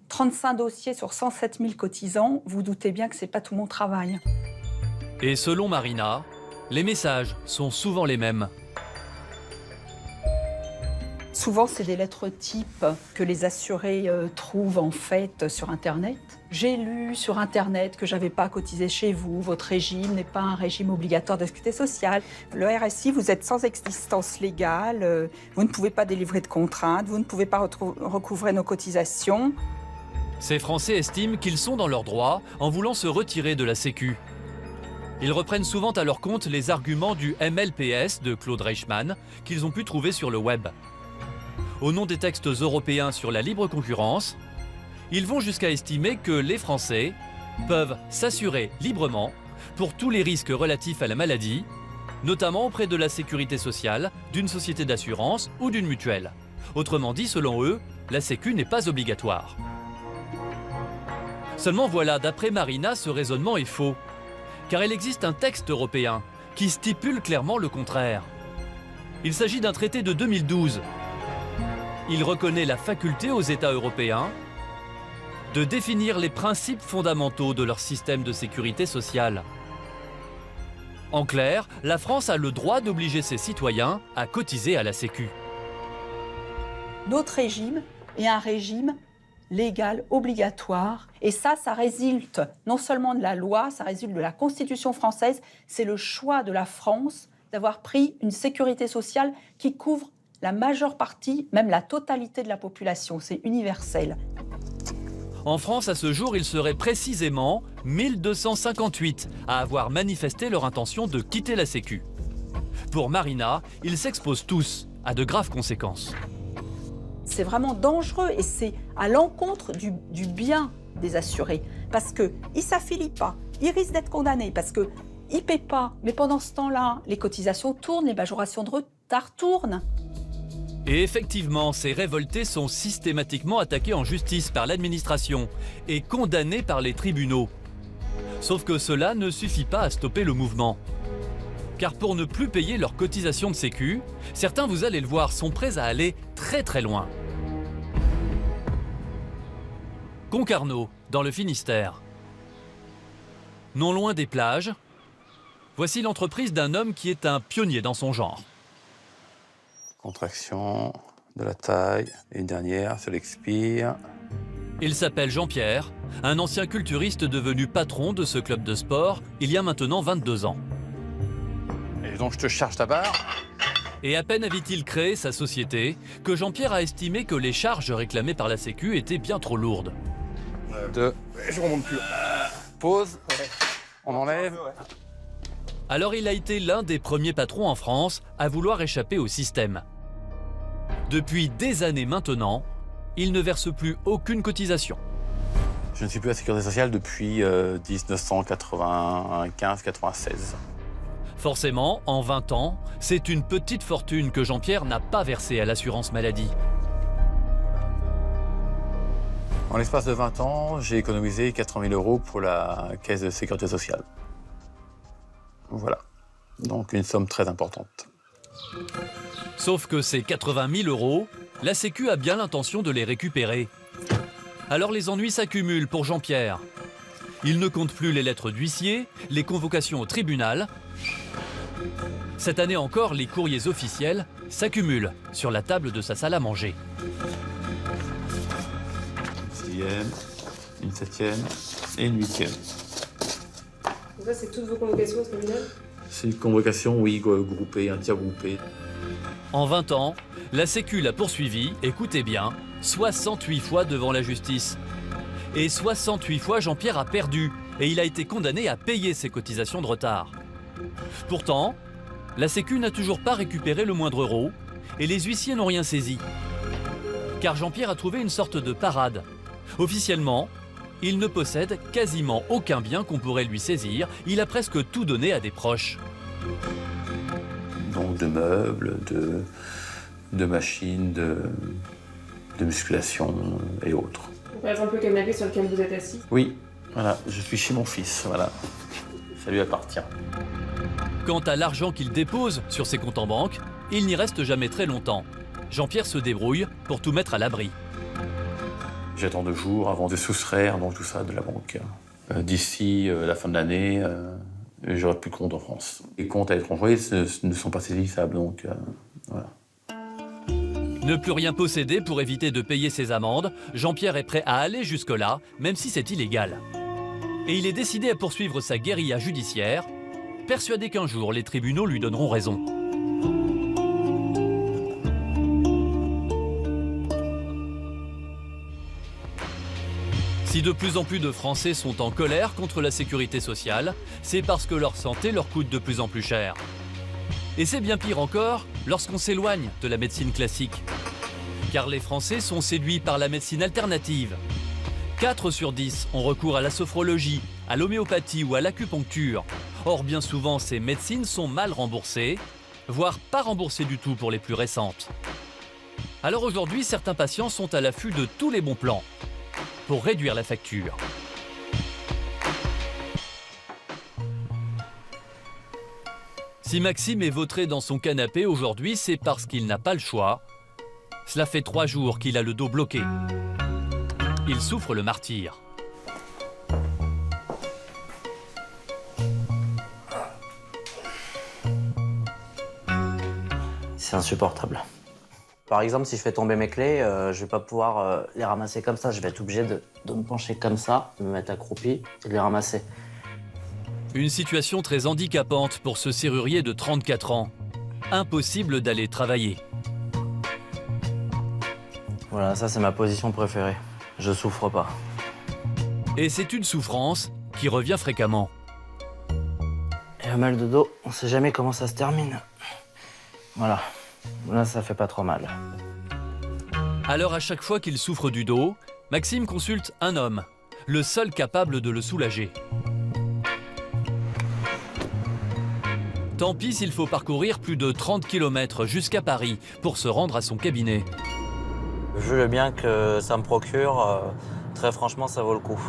35 dossiers sur 107 000 cotisants, vous doutez bien que ce n'est pas tout mon travail. Et selon Marina, les messages sont souvent les mêmes. Souvent, c'est des lettres types que les assurés trouvent en fait sur Internet. J'ai lu sur Internet que je n'avais pas cotisé chez vous, votre régime n'est pas un régime obligatoire de sécurité sociale. Le RSI, vous êtes sans existence légale, vous ne pouvez pas délivrer de contraintes, vous ne pouvez pas recouvrer nos cotisations. Ces Français estiment qu'ils sont dans leurs droits en voulant se retirer de la Sécu. Ils reprennent souvent à leur compte les arguments du MLPS de Claude Reichmann qu'ils ont pu trouver sur le web. Au nom des textes européens sur la libre concurrence, ils vont jusqu'à estimer que les Français peuvent s'assurer librement pour tous les risques relatifs à la maladie, notamment auprès de la sécurité sociale, d'une société d'assurance ou d'une mutuelle. Autrement dit, selon eux, la Sécu n'est pas obligatoire. Seulement voilà, d'après Marina, ce raisonnement est faux, car il existe un texte européen qui stipule clairement le contraire. Il s'agit d'un traité de 2012. Il reconnaît la faculté aux États européens de définir les principes fondamentaux de leur système de sécurité sociale. En clair, la France a le droit d'obliger ses citoyens à cotiser à la Sécu. Notre régime est un régime légal, obligatoire. Et ça résulte non seulement de la loi, ça résulte de la Constitution française. C'est le choix de la France d'avoir pris une sécurité sociale qui couvre la majeure partie, même la totalité de la population. C'est universel. En France, à ce jour, il serait précisément 1258 à avoir manifesté leur intention de quitter la Sécu. Pour Marina, ils s'exposent tous à de graves conséquences. C'est vraiment dangereux et c'est à l'encontre du bien des assurés. Parce qu'ils ne s'affilient pas, ils risquent d'être condamnés, parce qu'ils ne paient pas. Mais pendant ce temps-là, les cotisations tournent, les majorations de retard tournent. Et effectivement, ces révoltés sont systématiquement attaqués en justice par l'administration et condamnés par les tribunaux. Sauf que cela ne suffit pas à stopper le mouvement. Car pour ne plus payer leurs cotisations de sécu, certains, vous allez le voir, sont prêts à aller très très loin. Concarneau, dans le Finistère. Non loin des plages, voici l'entreprise d'un homme qui est un pionnier dans son genre. Contraction de la taille, une dernière, ça l'expire. Il s'appelle Jean-Pierre, un ancien culturiste devenu patron de ce club de sport il y a maintenant 22 ans. Et donc je te charge ta barre. Et à peine avait-il créé sa société que Jean-Pierre a estimé que les charges réclamées par la Sécu étaient bien trop lourdes. Je remonte plus. Pause. On enlève. Alors il a été l'un des premiers patrons en France à vouloir échapper au système. Depuis des années maintenant, il ne verse plus aucune cotisation. Je ne suis plus à la Sécurité sociale depuis 1995-96. Forcément, en 20 ans, c'est une petite fortune que Jean-Pierre n'a pas versée à l'assurance maladie. En l'espace de 20 ans, j'ai économisé 80 000 € pour la caisse de sécurité sociale. Voilà. Donc une somme très importante. Sauf que ces 80 000 euros, la Sécu a bien l'intention de les récupérer. Alors les ennuis s'accumulent pour Jean-Pierre. Il ne compte plus les lettres d'huissier, les convocations au tribunal. Cette année encore, les courriers officiels s'accumulent sur la table de sa salle à manger. Une 6e, une 7e et une 8e. Donc ça, c'est toutes vos convocations au tribunal? C'est une convocation, oui, groupée, intergroupée. En 20 ans, la Sécu l'a poursuivi, écoutez bien, 68 fois devant la justice. Et 68 fois, Jean-Pierre a perdu et il a été condamné à payer ses cotisations de retard. Pourtant, la Sécu n'a toujours pas récupéré le moindre euro et les huissiers n'ont rien saisi. Car Jean-Pierre a trouvé une sorte de parade. Officiellement, il ne possède quasiment aucun bien qu'on pourrait lui saisir. Il a presque tout donné à des proches. Donc de meubles, de machines, de musculation et autres. Par exemple, le canapé sur lequel vous êtes assis? Oui, voilà, je suis chez mon fils, voilà. Ça lui appartient. Quant à l'argent qu'il dépose sur ses comptes en banque, il n'y reste jamais très longtemps. Jean-Pierre se débrouille pour tout mettre à l'abri. J'attends 2 jours avant de soustraire donc tout ça de la banque. D'ici la fin de l'année, j'aurai plus de compte en France. Les comptes à l'étranger ne sont pas saisissables, donc voilà. Ne plus rien posséder pour éviter de payer ses amendes, Jean-Pierre est prêt à aller jusque-là, même si c'est illégal. Et il est décidé à poursuivre sa guérilla judiciaire, persuadé qu'un jour les tribunaux lui donneront raison. Si de plus en plus de Français sont en colère contre la sécurité sociale, c'est parce que leur santé leur coûte de plus en plus cher. Et c'est bien pire encore lorsqu'on s'éloigne de la médecine classique. Car les Français sont séduits par la médecine alternative. 4 sur 10 ont recours à la sophrologie, à l'homéopathie ou à l'acupuncture. Or, bien souvent, ces médecines sont mal remboursées, voire pas remboursées du tout pour les plus récentes. Alors aujourd'hui, certains patients sont à l'affût de tous les bons plans pour réduire la facture. Si Maxime est vautré dans son canapé aujourd'hui, c'est parce qu'il n'a pas le choix. Cela fait 3 jours qu'il a le dos bloqué. Il souffre le martyre. C'est insupportable. Par exemple, si je fais tomber mes clés, je vais pas pouvoir les ramasser comme ça. Je vais être obligé de me pencher comme ça, de me mettre accroupi et de les ramasser. Une situation très handicapante pour ce serrurier de 34 ans. Impossible d'aller travailler. Voilà, ça c'est ma position préférée. Je souffre pas. Et c'est une souffrance qui revient fréquemment. Et un mal de dos, on sait jamais comment ça se termine. Voilà, là ça fait pas trop mal. Alors à chaque fois qu'il souffre du dos, Maxime consulte un homme, le seul capable de le soulager. Tant pis s'il faut parcourir plus de 30 km jusqu'à Paris pour se rendre à son cabinet. Vu le bien que ça me procure, très franchement, ça vaut le coup.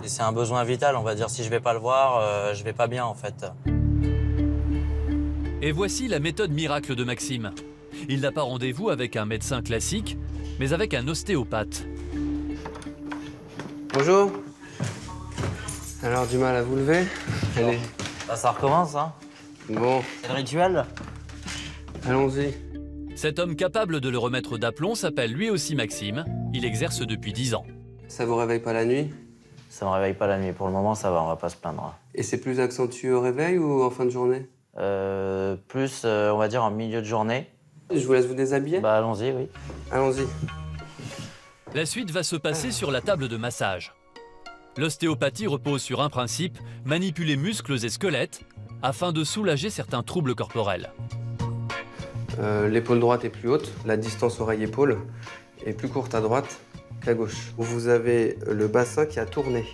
Et c'est un besoin vital, on va dire. Si je vais pas le voir, je vais pas bien, en fait. Et voici la méthode miracle de Maxime. Il n'a pas rendez-vous avec un médecin classique, mais avec un ostéopathe. Bonjour. Alors, du mal à vous lever? Allez. Bah, ça recommence, hein. Bon. C'est le rituel. Allons-y. Cet homme capable de le remettre d'aplomb s'appelle lui aussi Maxime. Il exerce depuis 10 ans. Ça vous réveille pas la nuit? Ça me réveille pas la nuit. Pour le moment, ça va, on va pas se plaindre. Et c'est plus accentué au réveil ou en fin de journée? Plus, on va dire, en milieu de journée. Je vous laisse vous déshabiller? Bah, allons-y, oui. Allons-y. La suite va se passer sur la table de massage. L'ostéopathie repose sur un principe, manipuler muscles et squelettes, afin de soulager certains troubles corporels. L'épaule droite est plus haute, la distance oreille-épaule est plus courte à droite qu'à gauche. Vous avez le bassin qui a tourné.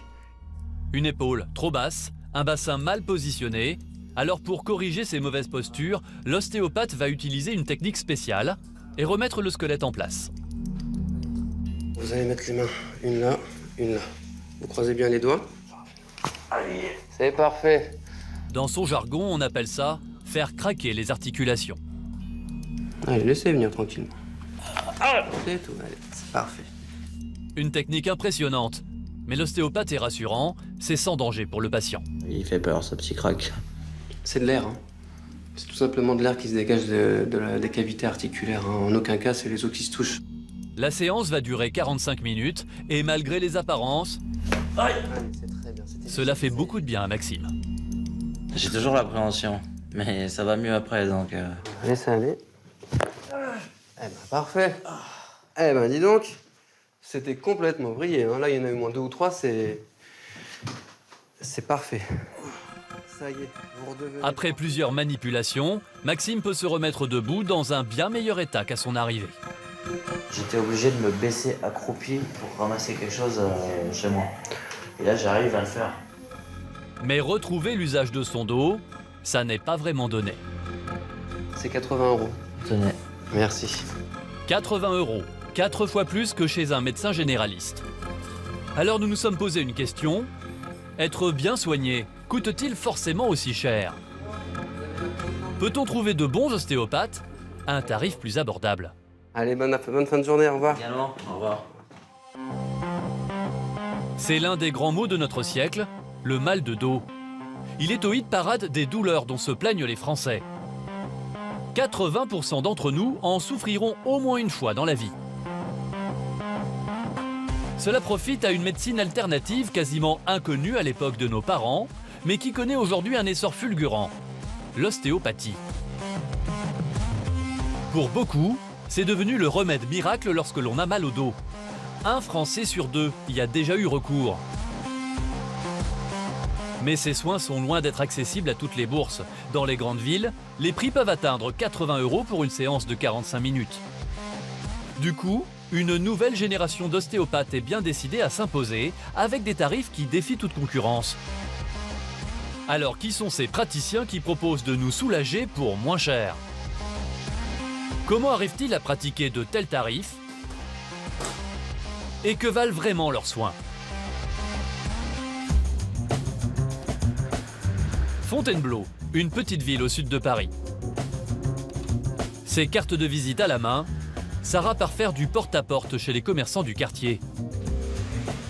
Une épaule trop basse, un bassin mal positionné. Alors pour corriger ces mauvaises postures, l'ostéopathe va utiliser une technique spéciale et remettre le squelette en place. Vous allez mettre les mains, une là, une là. Vous croisez bien les doigts. Allez. C'est parfait. Dans son jargon, on appelle ça faire craquer les articulations. Allez, laissez venir tranquillement. C'est tout, allez, c'est parfait. Une technique impressionnante, mais l'ostéopathe est rassurant, c'est sans danger pour le patient. Il fait peur, ce petit crack. C'est de l'air. Hein. C'est tout simplement de l'air qui se dégage des cavités articulaires. Hein. En aucun cas, c'est les os qui se touchent. La séance va durer 45 minutes et malgré les apparences, cela fait beaucoup de bien à Maxime. J'ai toujours l'appréhension, mais ça va mieux après, donc... Laissez aller. Eh ben, parfait. Eh ben, dis donc, c'était complètement vrillé. Hein. Là, il y en a eu moins 2 ou 3, c'est parfait. Ça y est, vous redevenez... Après plusieurs manipulations, Maxime peut se remettre debout dans un bien meilleur état qu'à son arrivée. J'étais obligé de me baisser accroupi pour ramasser quelque chose chez moi. Et là, j'arrive à le faire. Mais retrouver l'usage de son dos, ça n'est pas vraiment donné. C'est 80 €. Tenez. Merci. 80 €, 4 fois plus que chez un médecin généraliste. Alors nous nous sommes posé une question. Être bien soigné coûte-t-il forcément aussi cher? Peut-on trouver de bons ostéopathes à un tarif plus abordable? Allez, bonne fin de journée, au revoir. Également, au revoir. C'est l'un des grands maux de notre siècle, le mal de dos. Il est au hit parade des douleurs dont se plaignent les Français. 80% d'entre nous en souffriront au moins une fois dans la vie. Cela profite à une médecine alternative quasiment inconnue à l'époque de nos parents, mais qui connaît aujourd'hui un essor fulgurant, l'ostéopathie. Pour beaucoup, c'est devenu le remède miracle lorsque l'on a mal au dos. Un Français sur 2 y a déjà eu recours. Mais ces soins sont loin d'être accessibles à toutes les bourses. Dans les grandes villes, les prix peuvent atteindre 80 € pour une séance de 45 minutes. Du coup, une nouvelle génération d'ostéopathes est bien décidée à s'imposer avec des tarifs qui défient toute concurrence. Alors, qui sont ces praticiens qui proposent de nous soulager pour moins cher? Comment arrivent-ils à pratiquer de tels tarifs? Et que valent vraiment leurs soins? Fontainebleau, une petite ville au sud de Paris. Ses cartes de visite à la main, Sarah part faire du porte-à-porte chez les commerçants du quartier.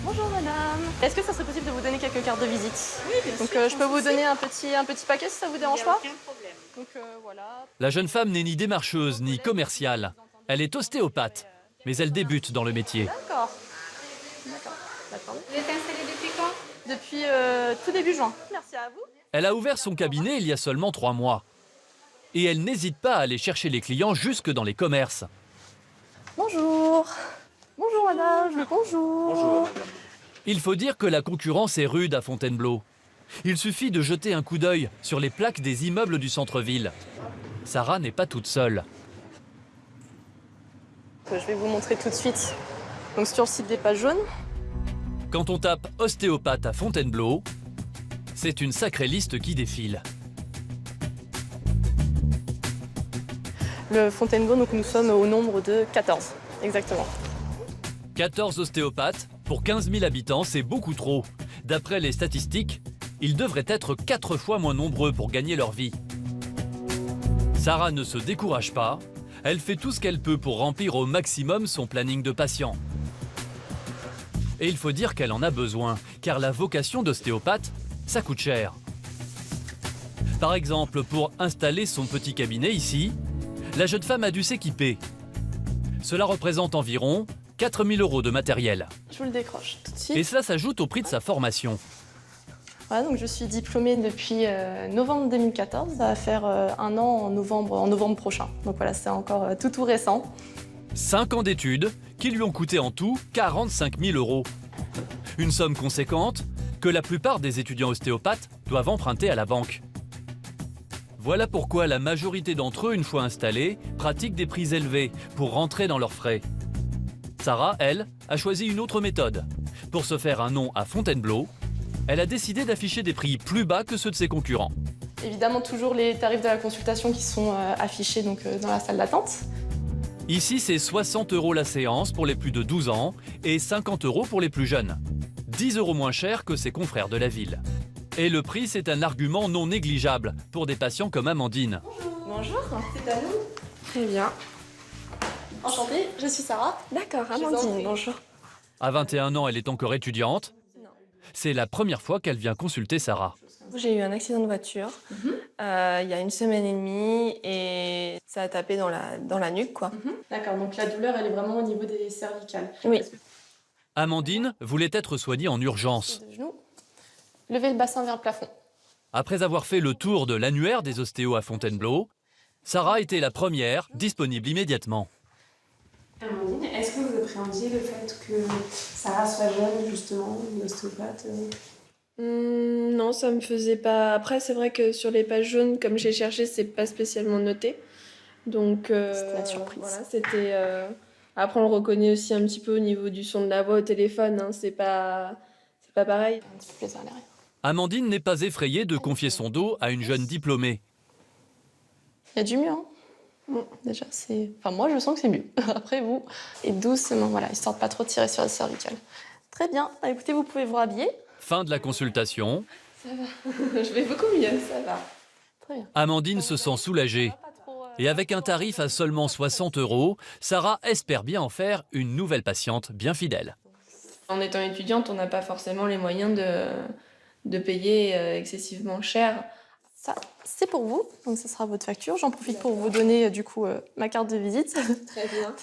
Bonjour madame. Est-ce que ça serait possible de vous donner quelques cartes de visite? Oui, bien sûr. Donc je peux vous donner un petit paquet si ça vous dérange pas? Aucun problème. Donc voilà. La jeune femme n'est ni démarcheuse ni commerciale. Elle est ostéopathe, mais elle débute dans le métier. D'accord. Vous êtes installée depuis quand? Depuis tout début juin. Merci à vous. Elle a ouvert son cabinet il y a seulement 3 mois. Et elle n'hésite pas à aller chercher les clients jusque dans les commerces. Bonjour. Bonjour madame. Bonjour. Bonjour. Il faut dire que la concurrence est rude à Fontainebleau. Il suffit de jeter un coup d'œil sur les plaques des immeubles du centre-ville. Sarah n'est pas toute seule. Je vais vous montrer tout de suite. Donc sur le site des pages jaunes. Quand on tape ostéopathe à Fontainebleau, c'est une sacrée liste qui défile. Le Fontainebleau, donc nous sommes au nombre de 14, exactement. 14 ostéopathes pour 15 000 habitants, c'est beaucoup trop. D'après les statistiques, ils devraient être 4 fois moins nombreux pour gagner leur vie. Sarah ne se décourage pas. Elle fait tout ce qu'elle peut pour remplir au maximum son planning de patients. Et il faut dire qu'elle en a besoin, car la vocation d'ostéopathe, ça coûte cher. Par exemple, pour installer son petit cabinet ici, la jeune femme a dû s'équiper. Cela représente environ 4 000 € de matériel. Je vous le décroche tout de suite. Et cela s'ajoute au prix de sa formation. Voilà, donc je suis diplômée depuis novembre 2014. Ça va faire 1 an en novembre prochain. Donc voilà, c'est encore tout récent. 5 ans d'études qui lui ont coûté en tout 45 000 €. Une somme conséquente que la plupart des étudiants ostéopathes doivent emprunter à la banque. Voilà pourquoi la majorité d'entre eux, une fois installés, pratiquent des prix élevés pour rentrer dans leurs frais. Sarah, elle, a choisi une autre méthode. Pour se faire un nom à Fontainebleau, elle a décidé d'afficher des prix plus bas que ceux de ses concurrents. Évidemment, toujours les tarifs de la consultation qui sont affichés donc, dans la salle d'attente. Ici, c'est 60 € la séance pour les plus de 12 ans et 50 € pour les plus jeunes. 10 € moins cher que ses confrères de la ville. Et le prix, c'est un argument non négligeable pour des patients comme Amandine. Bonjour, c'est à nous. Très bien. Enchantée, je suis Sarah. D'accord, Amandine, bonjour. À 21 ans, elle est encore étudiante. C'est la première fois qu'elle vient consulter Sarah. J'ai eu un accident de voiture il y a 1 semaine et demie et ça a tapé dans la nuque, quoi. D'accord, donc la douleur, elle est vraiment au niveau des cervicales. Oui. Amandine voulait être soignée en urgence. De genoux. Levez le bassin vers le plafond. Après avoir fait le tour de l'annuaire des ostéos à Fontainebleau, Sarah était la première, disponible immédiatement. Amandine, est-ce que vous appréhendiez le fait que Sarah soit jeune, justement, une ostéopathe Non, ça me faisait pas... Après, c'est vrai que sur les pages jaunes, comme j'ai cherché, c'est pas spécialement noté. Donc, c'était la surprise. Voilà, c'était... Après, on le reconnaît aussi un petit peu au niveau du son de la voix au téléphone. Hein, c'est pas pareil. Un petit peu plaisir à l'arrière. Amandine n'est pas effrayée de confier son dos à une jeune diplômée. Il y a du mieux, hein. Bon, déjà, c'est... Enfin, moi, je sens que c'est mieux. Après, vous... Et doucement, voilà, histoire de pas trop tirer sur la cervicale. Très bien. Bah, écoutez, vous pouvez vous rhabiller. Fin de la consultation. Ça va. Je vais beaucoup mieux, ça va. Très bien. Amandine se sent soulagée. Et avec un tarif à seulement 60 €, Sarah espère bien en faire une nouvelle patiente bien fidèle. En étant étudiante, on n'a pas forcément les moyens de payer excessivement cher. Ça, c'est pour vous, donc ça sera votre facture. J'en profite pour vous donner du coup ma carte de visite. Très bien.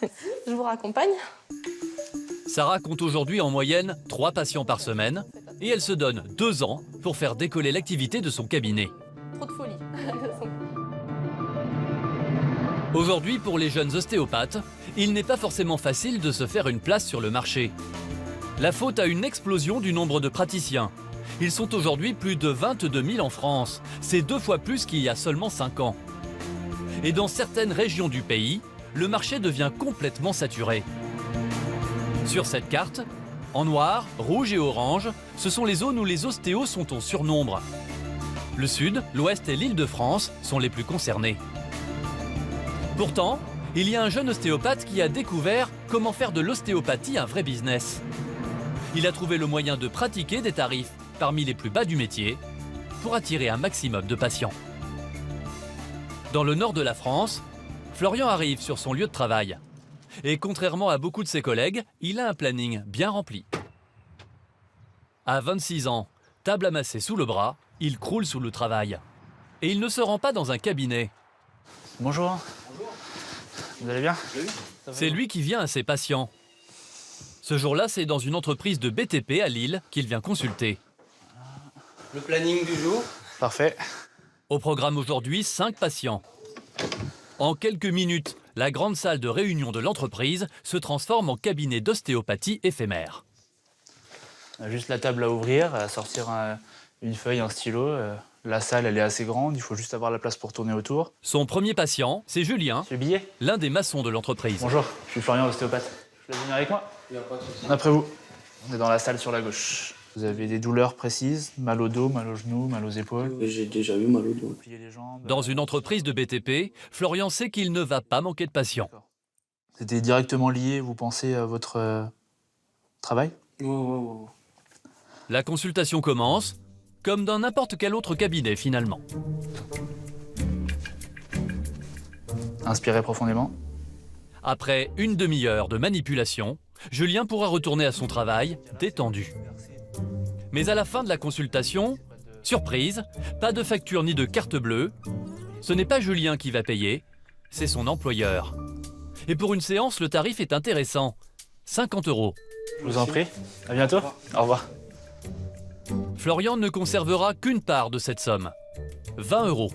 Je vous raccompagne. Sarah compte aujourd'hui en moyenne 3 patients par semaine et elle se donne 2 ans pour faire décoller l'activité de son cabinet. Trop de folie. Aujourd'hui, pour les jeunes ostéopathes, il n'est pas forcément facile de se faire une place sur le marché. La faute à une explosion du nombre de praticiens. Ils sont aujourd'hui plus de 22 000 en France. C'est 2 fois plus qu'il y a seulement 5 ans. Et dans certaines régions du pays, le marché devient complètement saturé. Sur cette carte, en noir, rouge et orange, ce sont les zones où les ostéos sont en surnombre. Le sud, l'ouest et l'Île-de-France sont les plus concernés. Pourtant, il y a un jeune ostéopathe qui a découvert comment faire de l'ostéopathie un vrai business. Il a trouvé le moyen de pratiquer des tarifs parmi les plus bas du métier pour attirer un maximum de patients. Dans le nord de la France, Florian arrive sur son lieu de travail. Et contrairement à beaucoup de ses collègues, il a un planning bien rempli. À 26 ans, table amassée sous le bras, il croule sous le travail. Et il ne se rend pas dans un cabinet. Bonjour. Vous allez bien? C'est lui qui vient à ses patients. Ce jour-là, c'est dans une entreprise de BTP à Lille qu'il vient consulter. Le planning du jour. Parfait. Au programme aujourd'hui, 5 patients. En quelques minutes, la grande salle de réunion de l'entreprise se transforme en cabinet d'ostéopathie éphémère. Juste la table à ouvrir, à sortir une feuille, un stylo. La salle, elle est assez grande, il faut juste avoir la place pour tourner autour. Son premier patient, c'est Julien, l'un des maçons de l'entreprise. Bonjour, je suis Florian, ostéopathe. Je laisse venir avec moi? Après vous. On est dans la salle sur la gauche. Vous avez des douleurs précises, mal au dos, mal aux genoux, mal aux épaules? J'ai déjà eu mal au dos. Plier les jambes. Dans une entreprise de BTP, Florian sait qu'il ne va pas manquer de patients. C'était directement lié, vous pensez, à votre travail? Ouais. La consultation commence, comme dans n'importe quel autre cabinet finalement. Inspirez profondément. Après une demi-heure de manipulation, Julien pourra retourner à son travail détendu. Mais à la fin de la consultation, surprise, pas de facture ni de carte bleue. Ce n'est pas Julien qui va payer, c'est son employeur. Et pour une séance, le tarif est intéressant, 50 €. Je vous en prie. À bientôt. Au revoir. Florian ne conservera qu'une part de cette somme, 20 €.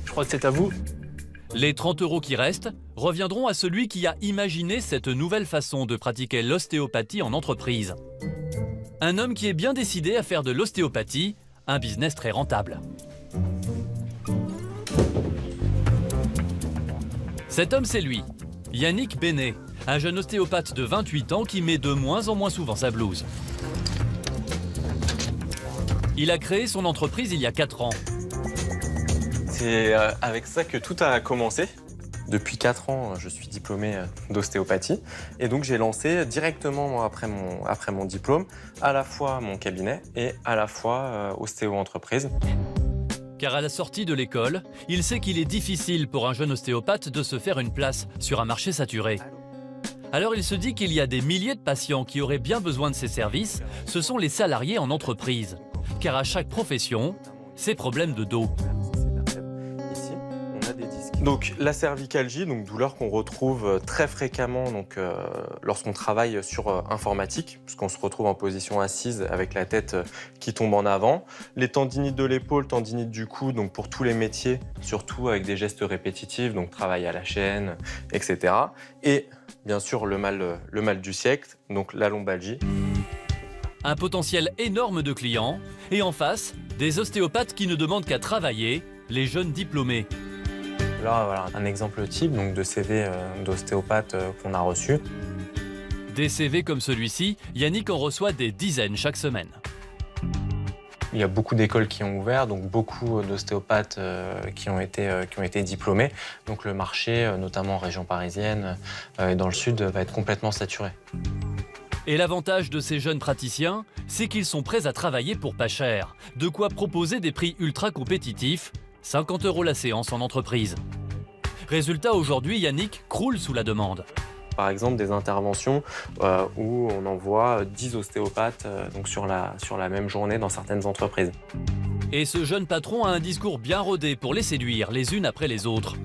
Je crois que c'est à vous. Les 30 € qui restent reviendront à celui qui a imaginé cette nouvelle façon de pratiquer l'ostéopathie en entreprise. Un homme qui est bien décidé à faire de l'ostéopathie un business très rentable. Cet homme, c'est lui, Yannick Bénet, un jeune ostéopathe de 28 ans qui met de moins en moins souvent sa blouse. Il a créé son entreprise il y a 4 ans. C'est avec ça que tout a commencé. Depuis 4 ans, je suis diplômé d'ostéopathie. Et donc, j'ai lancé directement, moi, après mon diplôme, à la fois mon cabinet et à la fois ostéo-entreprise. Car à la sortie de l'école, il sait qu'il est difficile pour un jeune ostéopathe de se faire une place sur un marché saturé. Alors il se dit qu'il y a des milliers de patients qui auraient bien besoin de ses services, ce sont les salariés en entreprise. Car à chaque profession, ses problèmes de dos. Donc la cervicalgie, donc douleur qu'on retrouve très fréquemment lorsqu'on travaille sur informatique, puisqu'on se retrouve en position assise avec la tête qui tombe en avant. Les tendinites de l'épaule, tendinites du cou, donc pour tous les métiers, surtout avec des gestes répétitifs, donc travail à la chaîne, etc. Et bien sûr le mal du siècle, donc la lombalgie. Un potentiel énorme de clients, et en face, des ostéopathes qui ne demandent qu'à travailler, les jeunes diplômés. Là, voilà un exemple type donc de CV d'ostéopathe qu'on a reçu. Des CV comme celui-ci, Yannick en reçoit des dizaines chaque semaine. Il y a beaucoup d'écoles qui ont ouvert, donc beaucoup d'ostéopathes qui ont été diplômés. Donc le marché, notamment en région parisienne et dans le sud, va être complètement saturé. Et l'avantage de ces jeunes praticiens, c'est qu'ils sont prêts à travailler pour pas cher. De quoi proposer des prix ultra compétitifs, 50 € la séance en entreprise. Résultat, aujourd'hui, Yannick croule sous la demande. Par exemple, des interventions où on envoie 10 ostéopathes donc sur la même journée dans certaines entreprises. Et ce jeune patron a un discours bien rodé pour les séduire les unes après les autres.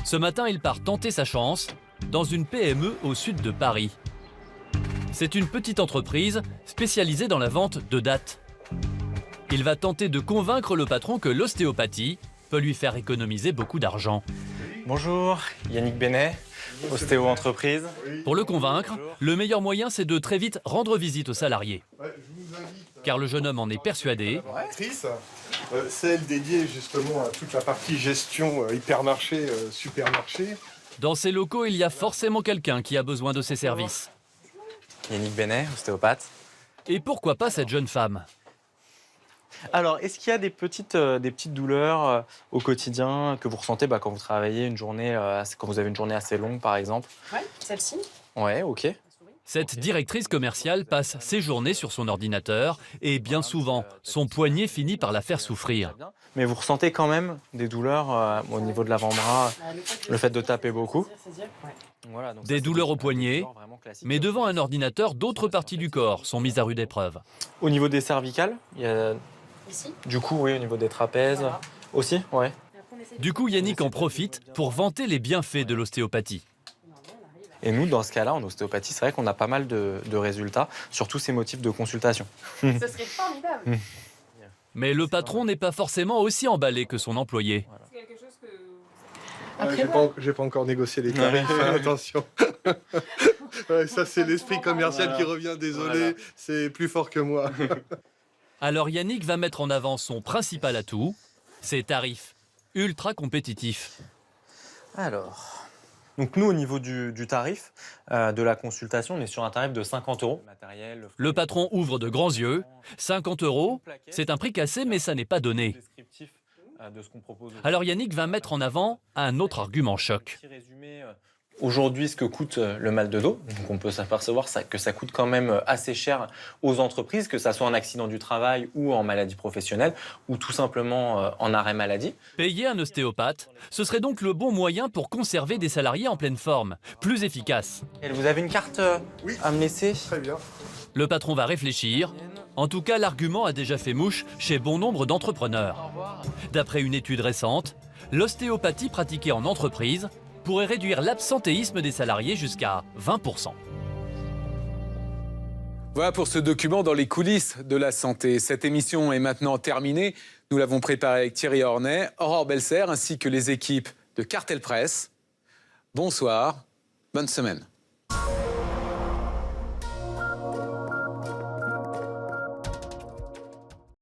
Ce matin, il part tenter sa chance dans une PME au sud de Paris. C'est une petite entreprise spécialisée dans la vente de dates. Il va tenter de convaincre le patron que l'ostéopathie peut lui faire économiser beaucoup d'argent. Bonjour, Yannick Benet, ostéo-entreprise. Pour le convaincre, le meilleur moyen, c'est de très vite rendre visite aux salariés. Car le jeune homme en est persuadé. Celle dédiée justement à toute la partie gestion hypermarché, supermarché. Dans ces locaux, il y a forcément quelqu'un qui a besoin de ses services. Yannick Benet, ostéopathe. Et pourquoi pas cette jeune femme ? Alors, est-ce qu'il y a des petites douleurs au quotidien que vous ressentez quand vous travaillez quand vous avez une journée assez longue, par exemple? Ouais, celle-ci. Ouais, ok. Cette directrice commerciale passe ses journées sur son ordinateur et bien souvent, son poignet finit par la faire souffrir. Mais vous ressentez quand même des douleurs au niveau de l'avant-bras, le fait de taper beaucoup? Voilà, donc des douleurs au poignet, mais devant un ordinateur, d'autres parties du corps sont mises à rude épreuve. Au niveau des cervicales, il y a... Ici. Du coup, oui, au niveau des trapèzes aussi, ouais. Du coup, Yannick en profite pour vanter les bienfaits de l'ostéopathie. Et nous, dans ce cas-là, en ostéopathie, c'est vrai qu'on a pas mal de résultats sur tous ces motifs de consultation. Ce serait formidable. Mais le patron n'est pas forcément aussi emballé que son employé. J'ai pas encore négocié les tarifs, attention. Ça, c'est l'esprit commercial qui revient, désolé, c'est plus fort que moi. Alors Yannick va mettre en avant son principal atout, ses tarifs ultra compétitifs. Alors, donc nous, au niveau du tarif de la consultation, on est sur un tarif de 50 €. Le patron ouvre de grands yeux. 50 €, c'est un prix cassé, mais ça n'est pas donné. Alors Yannick va mettre en avant un autre argument choc. Aujourd'hui, ce que coûte le mal de dos, donc on peut s'apercevoir que ça coûte quand même assez cher aux entreprises, que ça soit en accident du travail ou en maladie professionnelle, ou tout simplement en arrêt maladie. Payer un ostéopathe, ce serait donc le bon moyen pour conserver des salariés en pleine forme, plus efficace. Et vous avez une carte à me laisser? Très bien. Le patron va réfléchir. En tout cas, l'argument a déjà fait mouche chez bon nombre d'entrepreneurs. D'après une étude récente, l'ostéopathie pratiquée en entreprise pourrait réduire l'absentéisme des salariés jusqu'à 20%. Voilà pour ce document dans les coulisses de la santé. Cette émission est maintenant terminée. Nous l'avons préparée avec Thierry Ornay, Aurore Belser ainsi que les équipes de Cartel Presse. Bonsoir, bonne semaine.